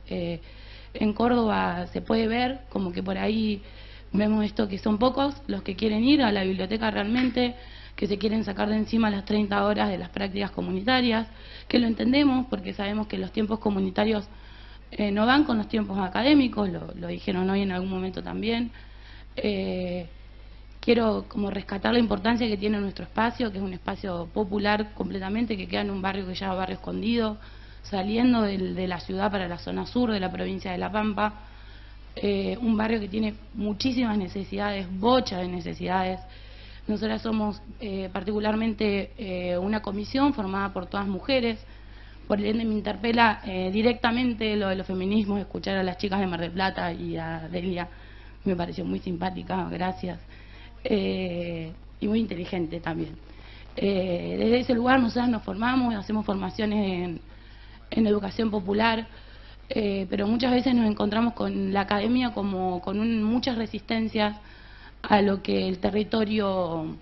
en Córdoba, se puede ver como que por ahí vemos esto, que son pocos los que quieren ir a la biblioteca realmente, que se quieren sacar de encima las 30 horas de las prácticas comunitarias, que lo entendemos porque sabemos que los tiempos comunitarios no van con los tiempos académicos, lo dijeron hoy en algún momento también. Quiero como rescatar la importancia que tiene nuestro espacio, que es un espacio popular completamente, que queda en un barrio que se llama Barrio Escondido, saliendo de la ciudad para la zona sur de la provincia de La Pampa, un barrio que tiene muchísimas necesidades, bocha de necesidades. Nosotras somos particularmente una comisión formada por todas mujeres, por ende me interpela directamente lo de los feminismos, escuchar a las chicas de Mar del Plata y a Delia, me pareció muy simpática, gracias. Y muy inteligente también. Desde ese lugar nosotras nos formamos, hacemos formaciones en educación popular, pero muchas veces nos encontramos con la academia como con muchas resistencias a lo que el territorio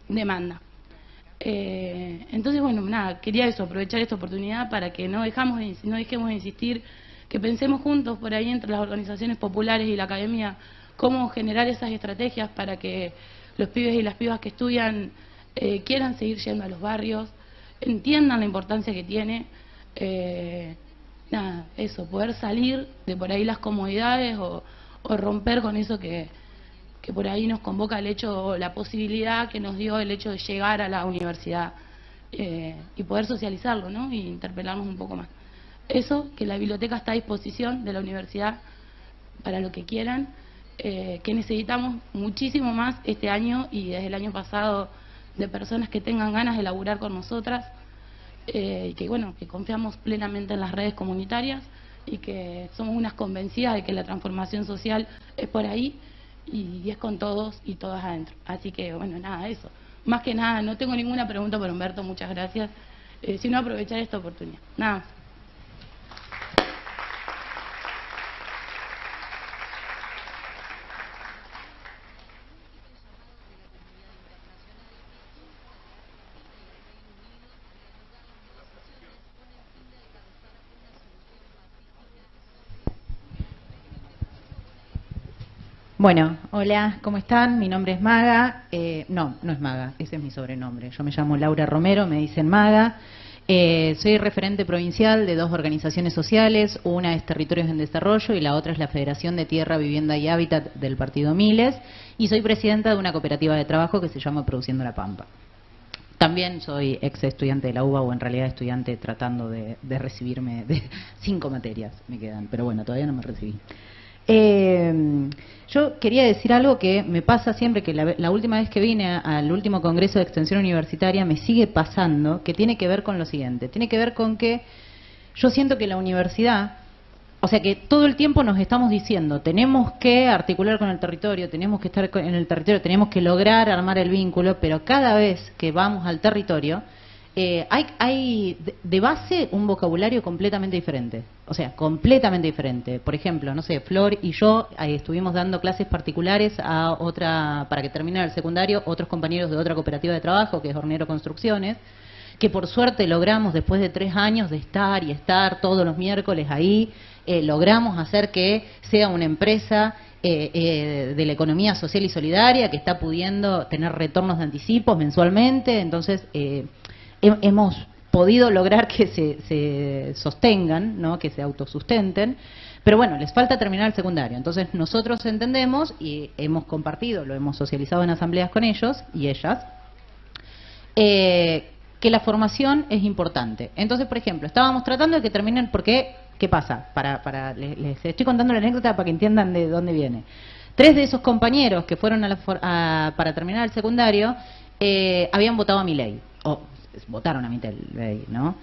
demanda. Entonces, nada, quería eso, aprovechar esta oportunidad para que no dejemos de insistir, que pensemos juntos por ahí entre las organizaciones populares y la academia cómo generar esas estrategias para que los pibes y las pibas que estudian quieran seguir yendo a los barrios, entiendan la importancia que tiene, nada, eso, poder salir de por ahí las comodidades o romper con eso que por ahí nos convoca el hecho, la posibilidad que nos dio el hecho de llegar a la universidad y poder socializarlo, ¿no? Y interpelarnos un poco más. Eso, que la biblioteca está a disposición de la universidad para lo que quieran, que necesitamos muchísimo más este año y desde el año pasado de personas que tengan ganas de laburar con nosotras, y que confiamos plenamente en las redes comunitarias y que somos unas convencidas de que la transformación social es por ahí y es con todos y todas adentro. Así que, nada, eso. Más que nada, no tengo ninguna pregunta por Humberto, muchas gracias, sino aprovechar esta oportunidad. Nada más. Bueno, hola, ¿cómo están? Mi nombre es Maga. No es Maga, ese es mi sobrenombre. Yo me llamo Laura Romero, me dicen Maga. Soy referente provincial de 2 organizaciones sociales. Una es Territorios en Desarrollo y la otra es la Federación de Tierra, Vivienda y Hábitat del Partido Miles. Y soy presidenta de una cooperativa de trabajo que se llama Produciendo la Pampa. También soy ex estudiante de la UBA, o en realidad estudiante tratando de recibirme de 5 materias me quedan, pero bueno, todavía no me recibí. Yo quería decir algo que me pasa siempre, que la última vez que vine al último congreso de extensión universitaria me sigue pasando, que tiene que ver con lo siguiente. Tiene que ver con que yo siento que la universidad, o sea que todo el tiempo nos estamos diciendo, tenemos que articular con el territorio, tenemos que estar en el territorio, tenemos que lograr armar el vínculo, pero cada vez que vamos al territorio, hay de base un vocabulario completamente diferente, o sea, completamente diferente. Por ejemplo, no sé, Flor y yo estuvimos dando clases particulares a otra, para que termine el secundario, otros compañeros de otra cooperativa de trabajo, que es Hornero Construcciones, que por suerte logramos, después de 3 años de estar todos los miércoles ahí, logramos hacer que sea una empresa de la economía social y solidaria, que está pudiendo tener retornos de anticipos mensualmente. Entonces, hemos podido lograr que se sostengan, ¿no? Que se autosustenten, pero bueno, les falta terminar el secundario. Entonces nosotros entendemos y hemos compartido, lo hemos socializado en asambleas con ellos y ellas, que la formación es importante. Entonces, por ejemplo, estábamos tratando de que terminen, porque, ¿qué pasa? Les estoy contando la anécdota para que entiendan de dónde viene. 3 de esos compañeros que fueron para terminar el secundario habían votado a Milei, o votaron a Milei, ¿no?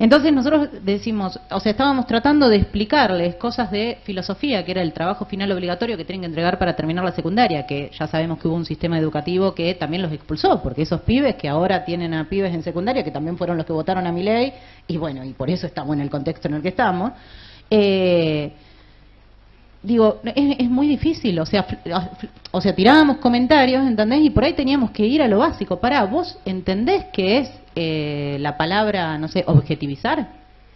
Entonces nosotros decimos, o sea, estábamos tratando de explicarles cosas de filosofía, que era el trabajo final obligatorio que tienen que entregar para terminar la secundaria, que ya sabemos que hubo un sistema educativo que también los expulsó, porque esos pibes que ahora tienen a pibes en secundaria, que también fueron los que votaron a Milei, y bueno, y por eso estamos en el contexto en el que estamos, digo, es muy difícil, o sea, tirábamos comentarios, ¿entendés? Y por ahí teníamos que ir a lo básico. Pará, ¿vos entendés qué es la palabra, no sé, objetivizar?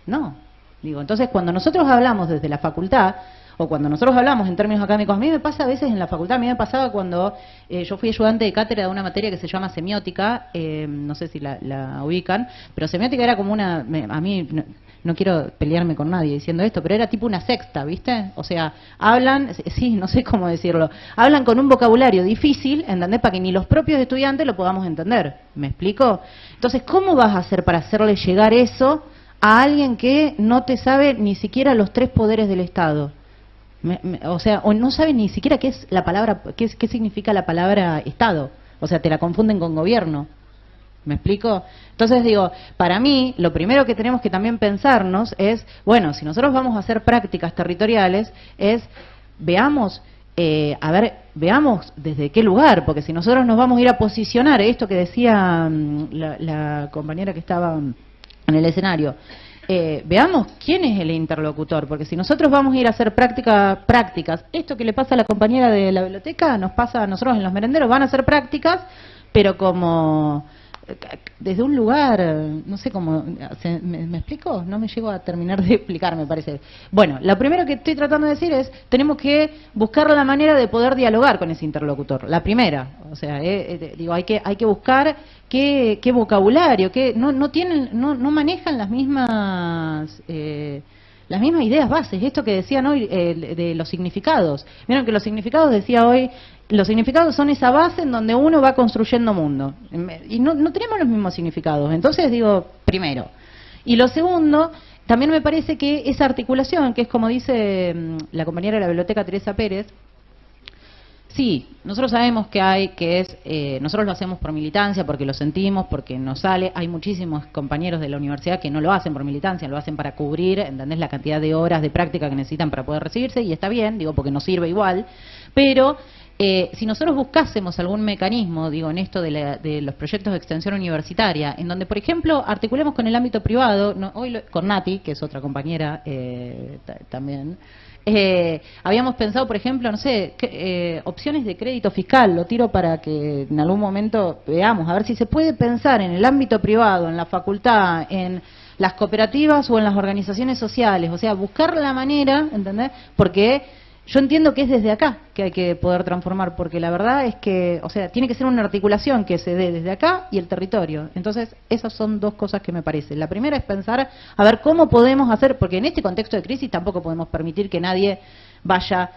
No. Digo, entonces cuando nosotros hablamos desde la facultad, o cuando nosotros hablamos en términos académicos, a mí me pasa a veces en la facultad, a mí me pasaba cuando yo fui ayudante de cátedra de una materia que se llama semiótica, no sé si la ubican, pero semiótica era como una, a mí no quiero pelearme con nadie diciendo esto, pero era tipo una secta, ¿viste? O sea, hablan, sí, no sé cómo decirlo, hablan con un vocabulario difícil, ¿entendés? Para que ni los propios estudiantes lo podamos entender, ¿me explico? Entonces, ¿cómo vas a hacer para hacerle llegar eso a alguien que no te sabe ni siquiera los 3 poderes del Estado? O sea, o no sabe ni siquiera qué es la palabra, qué significa la palabra Estado. O sea, te la confunden con gobierno. ¿Me explico? Entonces digo, para mí, lo primero que tenemos que también pensarnos es, bueno, si nosotros vamos a hacer prácticas territoriales, es, veamos, veamos desde qué lugar, porque si nosotros nos vamos a ir a posicionar, esto que decía la compañera que estaba en el escenario, veamos quién es el interlocutor, porque si nosotros vamos a ir a hacer prácticas, esto que le pasa a la compañera de la biblioteca, nos pasa a nosotros en los merenderos, van a hacer prácticas, pero como desde un lugar, no sé cómo, ¿me explico? No me llego a terminar de explicar, me parece. Bueno, lo primero que estoy tratando de decir es, tenemos que buscar la manera de poder dialogar con ese interlocutor. La primera, o sea, digo, hay que buscar qué vocabulario, no manejan las mismas ideas bases. Esto que decían hoy de los significados. Vieron que los significados, decía hoy, los significados son esa base en donde uno va construyendo mundo. Y no tenemos los mismos significados. Entonces digo, primero. Y lo segundo, también me parece que esa articulación, que es como dice la compañera de la biblioteca Teresa Pérez, sí, nosotros sabemos nosotros lo hacemos por militancia, porque lo sentimos, porque nos sale. Hay muchísimos compañeros de la universidad que no lo hacen por militancia, lo hacen para cubrir, ¿entendés? La cantidad de horas de práctica que necesitan para poder recibirse, y está bien, digo, porque nos sirve igual. Pero si nosotros buscásemos algún mecanismo, digo, en esto de los proyectos de extensión universitaria, en donde, por ejemplo, articulemos con el ámbito privado, hoy con Nati, que es otra compañera también, habíamos pensado, por ejemplo, no sé, opciones de crédito fiscal, lo tiro para que en algún momento veamos, a ver si se puede pensar en el ámbito privado, en la facultad, en las cooperativas o en las organizaciones sociales, o sea, buscar la manera, ¿entendés? Porque yo entiendo que es desde acá que hay que poder transformar, porque la verdad es que, o sea, tiene que ser una articulación que se dé desde acá y el territorio. Entonces, esas son 2 cosas que me parecen. La primera es pensar, a ver cómo podemos hacer, porque en este contexto de crisis tampoco podemos permitir que nadie vaya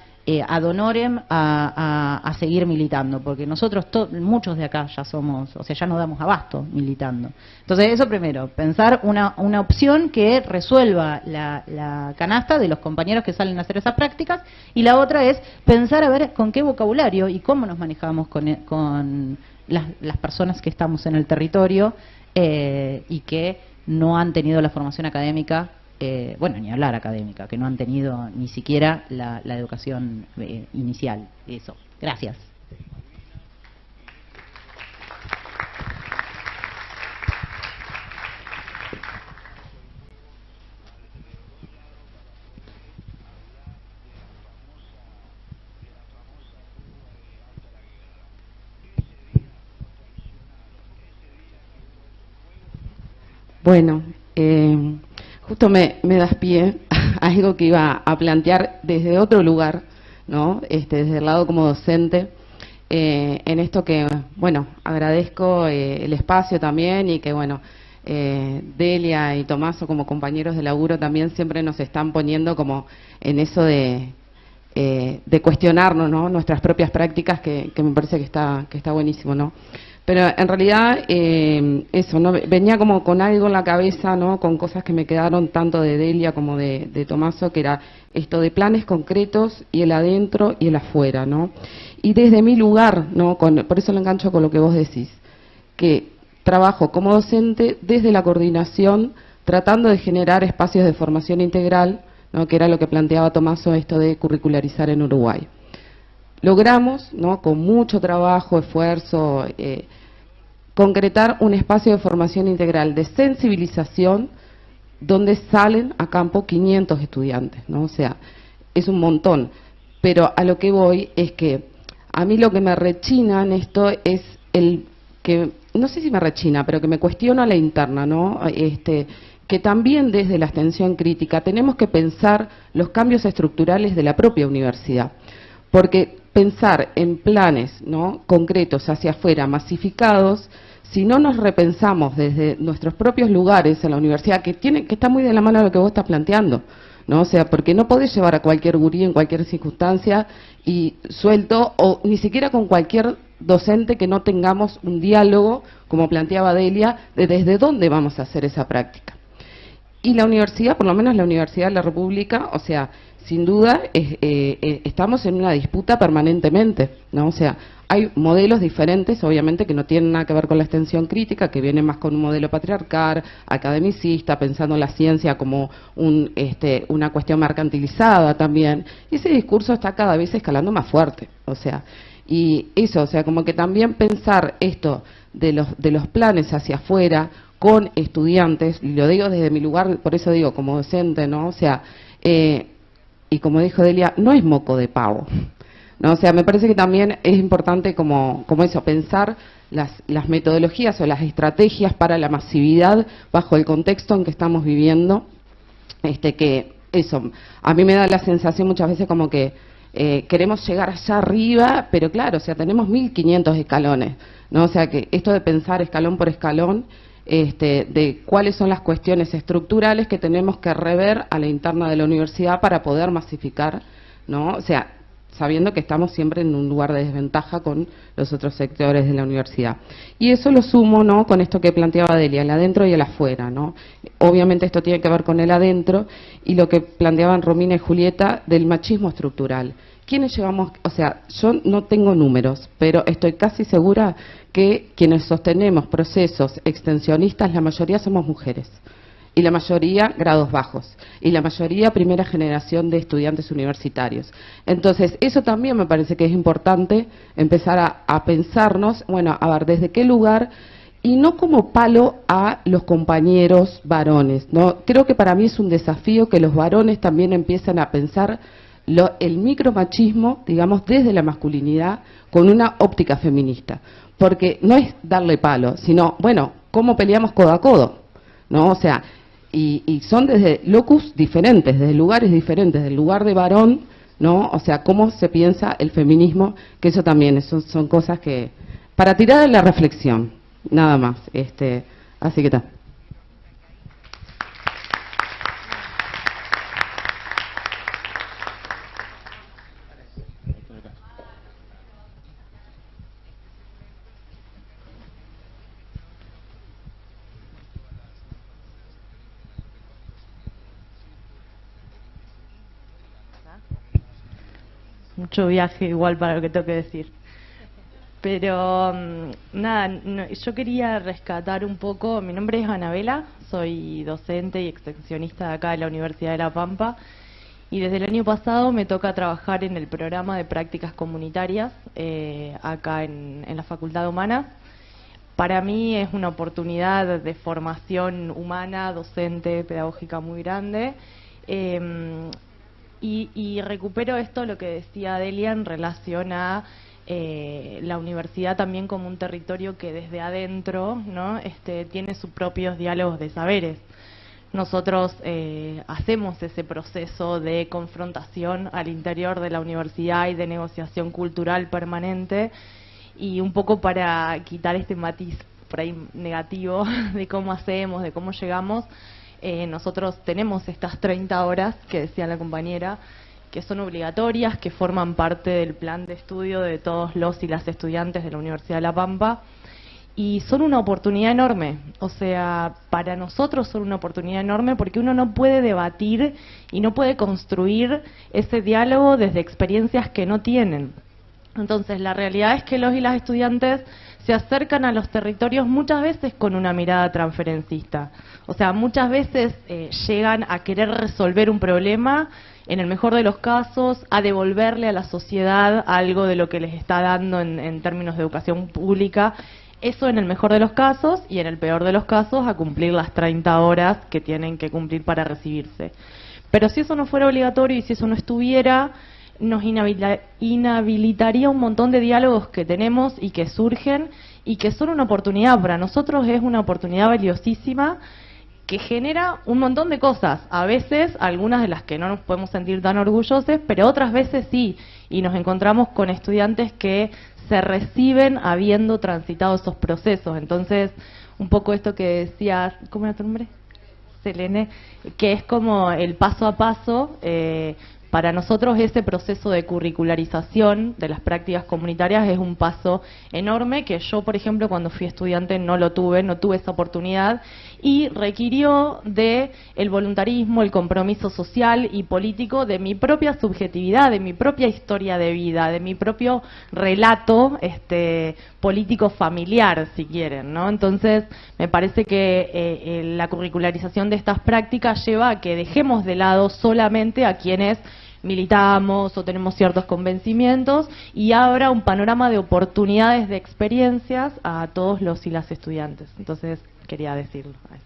ad honorem a seguir militando, porque nosotros, muchos de acá ya somos, o sea, ya no damos abasto militando. Entonces, eso primero, pensar una opción que resuelva la canasta de los compañeros que salen a hacer esas prácticas, y la otra es pensar a ver con qué vocabulario y cómo nos manejamos con las personas que estamos en el territorio y que no han tenido la formación académica, bueno, ni hablar académica, que no han tenido ni siquiera la educación inicial. Eso. Gracias. Bueno, justo me das pie a algo que iba a plantear desde otro lugar, ¿no? Desde el lado como docente, en esto que, bueno, agradezco el espacio también, y que, bueno, Delia y Tomaso como compañeros de laburo también siempre nos están poniendo como en eso de cuestionarnos, ¿no? Nuestras propias prácticas, que me parece que está buenísimo, ¿no? Pero en realidad, eso, ¿no? Venía como con algo en la cabeza, ¿no? Con cosas que me quedaron tanto de Delia como de Tomaso, que era esto de planes concretos y el adentro y el afuera, ¿no? Y desde mi lugar, ¿no? Por eso lo engancho con lo que vos decís, que trabajo como docente desde la coordinación, tratando de generar espacios de formación integral, ¿no? Que era lo que planteaba Tomaso, esto de curricularizar en Uruguay. Logramos, ¿no? Con mucho trabajo, esfuerzo, concretar un espacio de formación integral de sensibilización donde salen a campo 500 estudiantes, ¿no? O sea, es un montón. Pero a lo que voy es que a mí lo que me rechina en esto es el que, no sé si me rechina, pero que me cuestiono a la interna, ¿no? Que también desde la abstención crítica tenemos que pensar los cambios estructurales de la propia universidad. Porque pensar en planes, ¿no? Concretos hacia afuera, masificados, si no nos repensamos desde nuestros propios lugares en la universidad, que está muy de la mano de lo que vos estás planteando, ¿no? O sea, porque no podés llevar a cualquier gurí en cualquier circunstancia y suelto, o ni siquiera con cualquier docente que no tengamos un diálogo, como planteaba Delia, de desde dónde vamos a hacer esa práctica. Y la universidad, por lo menos la Universidad de la República, o sea, sin duda estamos en una disputa permanentemente, ¿no? O sea, hay modelos diferentes, obviamente, que no tienen nada que ver con la extensión crítica, que vienen más con un modelo patriarcal, academicista, pensando en la ciencia como una cuestión mercantilizada también. Y ese discurso está cada vez escalando más fuerte, o sea, y eso, o sea, como que también pensar esto de los planes hacia afuera con estudiantes, y lo digo desde mi lugar, por eso digo como docente, ¿no? O sea, y como dijo Delia, no es moco de pavo, ¿no? O sea, me parece que también es importante como eso, pensar las metodologías o las estrategias para la masividad bajo el contexto en que estamos viviendo, que eso, a mí me da la sensación muchas veces como que queremos llegar allá arriba, pero claro, o sea, tenemos 1500 escalones, ¿no? O sea, que esto de pensar escalón por escalón, de cuáles son las cuestiones estructurales que tenemos que rever a la interna de la universidad para poder masificar, ¿no? O sea, sabiendo que estamos siempre en un lugar de desventaja con los otros sectores de la universidad. Y eso lo sumo, ¿no?, con esto que planteaba Delia, el adentro y el afuera, ¿no? Obviamente esto tiene que ver con el adentro y lo que planteaban Romina y Julieta del machismo estructural. ¿Quiénes llevamos? O sea, yo no tengo números, pero estoy casi segura que quienes sostenemos procesos extensionistas, la mayoría somos mujeres. Y la mayoría grados bajos. Y la mayoría primera generación de estudiantes universitarios. Entonces, eso también me parece que es importante empezar a pensarnos, bueno, a ver, ¿desde qué lugar? Y no como palo a los compañeros varones, ¿no? Creo que para mí es un desafío que los varones también empiezan a pensar el micromachismo, digamos, desde la masculinidad, con una óptica feminista. Porque no es darle palo, sino, bueno, ¿cómo peleamos codo a codo? ¿No? O sea, y son desde locus diferentes, desde lugares diferentes, del lugar de varón, ¿no? O sea, cómo se piensa el feminismo, que eso también son cosas que, para tirar a la reflexión, nada más. Así que está. Mucho viaje igual para lo que tengo que decir. Pero nada, yo quería rescatar un poco, mi nombre es Anabela, soy docente y extensionista de acá de la Universidad de La Pampa y desde el año pasado me toca trabajar en el programa de prácticas comunitarias acá en la Facultad de Humanas. Para mí es una oportunidad de formación humana, docente, pedagógica muy grande. Y recupero esto, lo que decía Delia, en relación a la universidad también como un territorio que desde adentro, ¿no?, tiene sus propios diálogos de saberes. Nosotros hacemos ese proceso de confrontación al interior de la universidad y de negociación cultural permanente, y un poco para quitar este matiz por ahí negativo de cómo hacemos, de cómo llegamos. Nosotros tenemos estas 30 horas que decía la compañera, que son obligatorias, que forman parte del plan de estudio de todos los y las estudiantes de la Universidad de La Pampa, y son una oportunidad enorme. O sea, para nosotros son una oportunidad enorme porque uno no puede debatir y no puede construir ese diálogo desde experiencias que no tienen. Entonces, la realidad es que los y las estudiantes se acercan a los territorios muchas veces con una mirada transferencista. O sea, muchas veces llegan a querer resolver un problema, en el mejor de los casos, a devolverle a la sociedad algo de lo que les está dando en términos de educación pública. Eso en el mejor de los casos, y en el peor de los casos, a cumplir las 30 horas que tienen que cumplir para recibirse. Pero si eso no fuera obligatorio y si eso no estuviera, nos inhabilitaría un montón de diálogos que tenemos y que surgen y que son una oportunidad. Para nosotros es una oportunidad valiosísima que genera un montón de cosas, a veces algunas de las que no nos podemos sentir tan orgullosos, pero otras veces sí, y nos encontramos con estudiantes que se reciben habiendo transitado esos procesos. Entonces, un poco esto que decías, ¿cómo era tu nombre? Selene, que es como el paso a paso. Para nosotros ese proceso de curricularización de las prácticas comunitarias es un paso enorme que yo, por ejemplo, cuando fui estudiante no tuve esa oportunidad y requirió de el voluntarismo, el compromiso social y político de mi propia subjetividad, de mi propia historia de vida, de mi propio relato político familiar, si quieren, ¿no? Entonces, me parece que la curricularización de estas prácticas lleva a que dejemos de lado solamente a quienes militamos o tenemos ciertos convencimientos y abra un panorama de oportunidades de experiencias a todos los y las estudiantes. Entonces, quería decirlo a eso.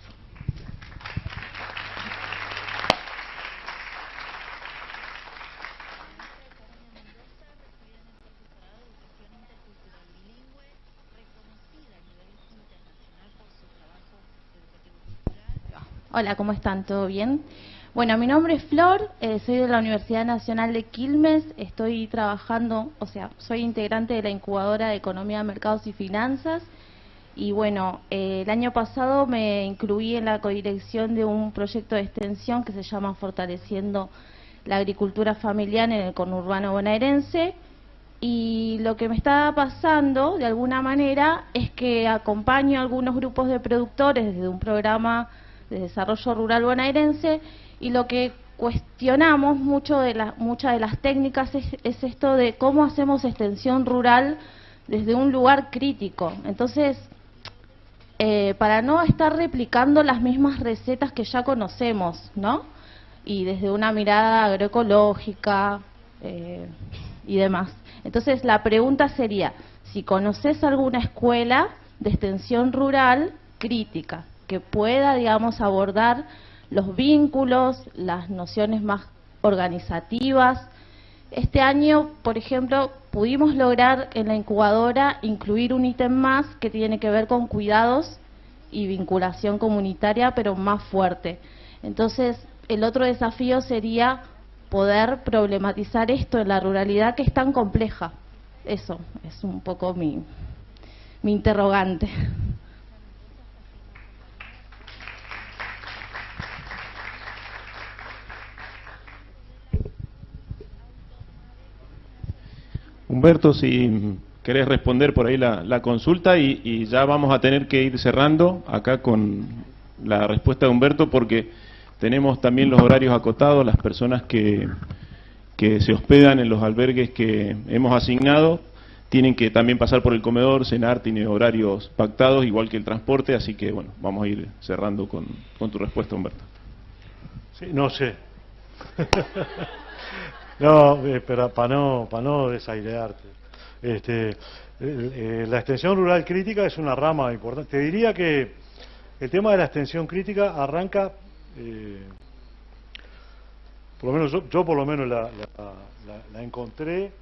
Hola, ¿cómo están? ¿Todo bien? Bueno, mi nombre es Flor, soy de la Universidad Nacional de Quilmes, estoy trabajando, soy integrante de la incubadora de Economía, Mercados y Finanzas y bueno, el año pasado me incluí en la codirección de un proyecto de extensión que se llama Fortaleciendo la Agricultura Familiar en el conurbano bonaerense y lo que me está pasando de alguna manera es que acompaño a algunos grupos de productores desde un programa de desarrollo rural bonaerense y lo que cuestionamos muchas de las técnicas es esto de cómo hacemos extensión rural desde un lugar crítico. Entonces, para no estar replicando las mismas recetas que ya conocemos, ¿no? Y desde una mirada agroecológica y demás. Entonces, la pregunta sería, si conoces alguna escuela de extensión rural crítica, que pueda, digamos, abordar los vínculos, las nociones más organizativas. Este año, por ejemplo, pudimos lograr en la incubadora incluir un ítem más que tiene que ver con cuidados y vinculación comunitaria, pero más fuerte. Entonces, el otro desafío sería poder problematizar esto en la ruralidad que es tan compleja. Eso es un poco mi interrogante. Humberto, si querés responder por ahí la consulta y ya vamos a tener que ir cerrando acá con la respuesta de Humberto porque tenemos también los horarios acotados, las personas que se hospedan en los albergues que hemos asignado tienen que también pasar por el comedor, cenar, tiene horarios pactados, igual que el transporte, así que bueno, vamos a ir cerrando con tu respuesta, Humberto. Sí, no sé. No, pero para no desairearte. La extensión rural crítica es una rama importante. Te diría que el tema de la extensión crítica arranca, por lo menos yo por lo menos la encontré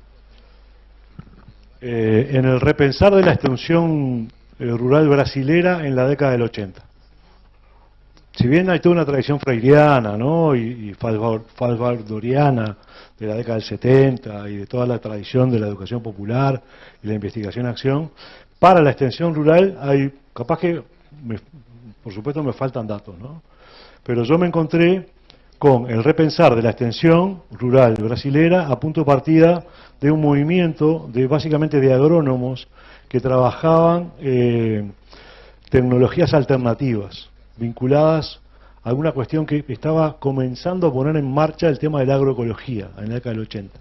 en el repensar de la extensión rural brasilera en la década del 80. Si bien hay toda una tradición freiriana, ¿no? y falvardoriana de la década del 70 y de toda la tradición de la educación popular y la investigación-acción, para la extensión rural hay, capaz que, por supuesto me faltan datos, ¿no? Pero yo me encontré con el repensar de la extensión rural brasilera a punto de partida de un movimiento básicamente de agrónomos que trabajaban tecnologías alternativas, vinculadas a alguna cuestión que estaba comenzando a poner en marcha el tema de la agroecología en la década del 80.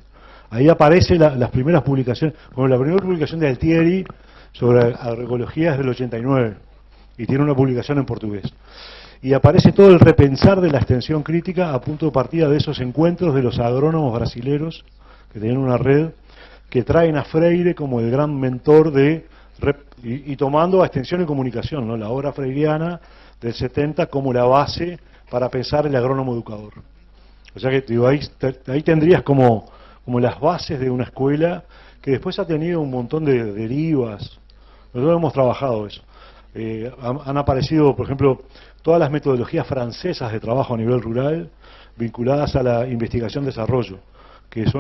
Ahí aparecen las primeras publicaciones, como la primera publicación de Altieri sobre agroecología es del 89, y tiene una publicación en portugués. Y aparece todo el repensar de la extensión crítica a punto de partida de esos encuentros de los agrónomos brasileros, que tenían una red, que traen a Freire como el gran mentor de, y tomando a extensión y comunicación, ¿no? La obra freiriana del 70 como la base para pensar el agrónomo educador. O sea que digo, ahí tendrías como las bases de una escuela que después ha tenido un montón de derivas. Nosotros hemos trabajado eso. Han aparecido, por ejemplo, todas las metodologías francesas de trabajo a nivel rural vinculadas a la investigación-desarrollo, que es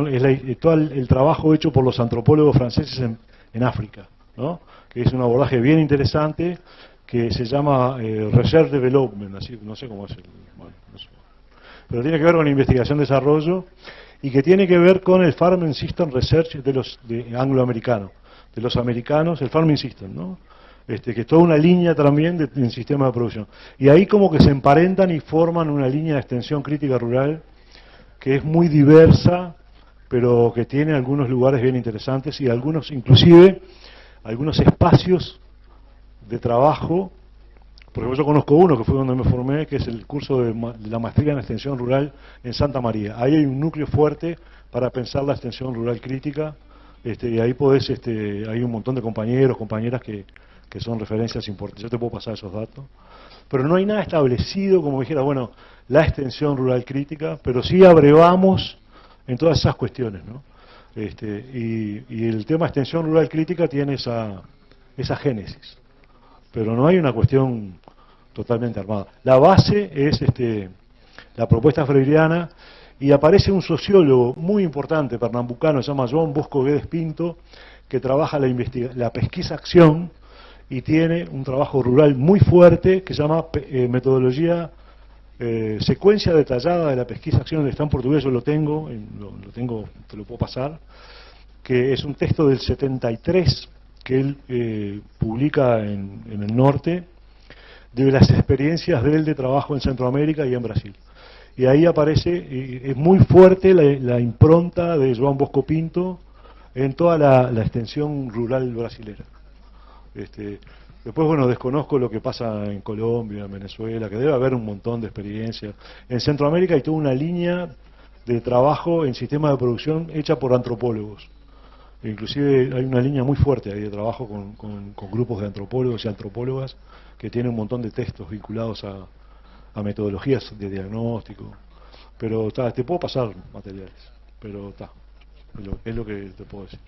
todo el trabajo hecho por los antropólogos franceses en África, ¿no? Que es un abordaje bien interesante que se llama Research Development, así, no sé cómo es bueno, no sé. Pero tiene que ver con investigación-desarrollo y que tiene que ver con el Farming System Research de angloamericano, de los americanos, el Farming System, ¿no? Que es toda una línea también del sistema de producción. Y ahí como que se emparentan y forman una línea de extensión crítica rural que es muy diversa, pero que tiene algunos lugares bien interesantes y algunos, inclusive, algunos espacios de trabajo. Por ejemplo, yo conozco uno que fue donde me formé, que es el curso de la maestría en extensión rural en Santa María. Ahí hay un núcleo fuerte para pensar la extensión rural crítica, y ahí podés, hay un montón de compañeros, compañeras que son referencias importantes. Yo te puedo pasar esos datos. Pero no hay nada establecido, como dijera, bueno, la extensión rural crítica, pero sí abrevamos en todas esas cuestiones, ¿no? Y el tema extensión rural crítica tiene esa génesis. Pero no hay una cuestión totalmente armada. La base es la propuesta freiriana, y aparece un sociólogo muy importante, pernambucano, se llama João Bosco Guedes Pinto, que trabaja la pesquisa-acción y tiene un trabajo rural muy fuerte que se llama metodología, secuencia detallada de la pesquisa-acción, está en portugués, yo lo tengo, te lo puedo pasar, que es un texto del 73 que él publica en el norte, de las experiencias de él de trabajo en Centroamérica y en Brasil. Y ahí aparece, es muy fuerte la impronta de João Bosco Pinto en toda la extensión rural brasilera. Después, bueno, desconozco lo que pasa en Colombia, en Venezuela, que debe haber un montón de experiencias. En Centroamérica hay toda una línea de trabajo en sistemas de producción hecha por antropólogos. Inclusive hay una línea muy fuerte ahí de trabajo con grupos de antropólogos y antropólogas que tienen un montón de textos vinculados a metodologías de diagnóstico. Pero te puedo pasar materiales, pero es lo que te puedo decir.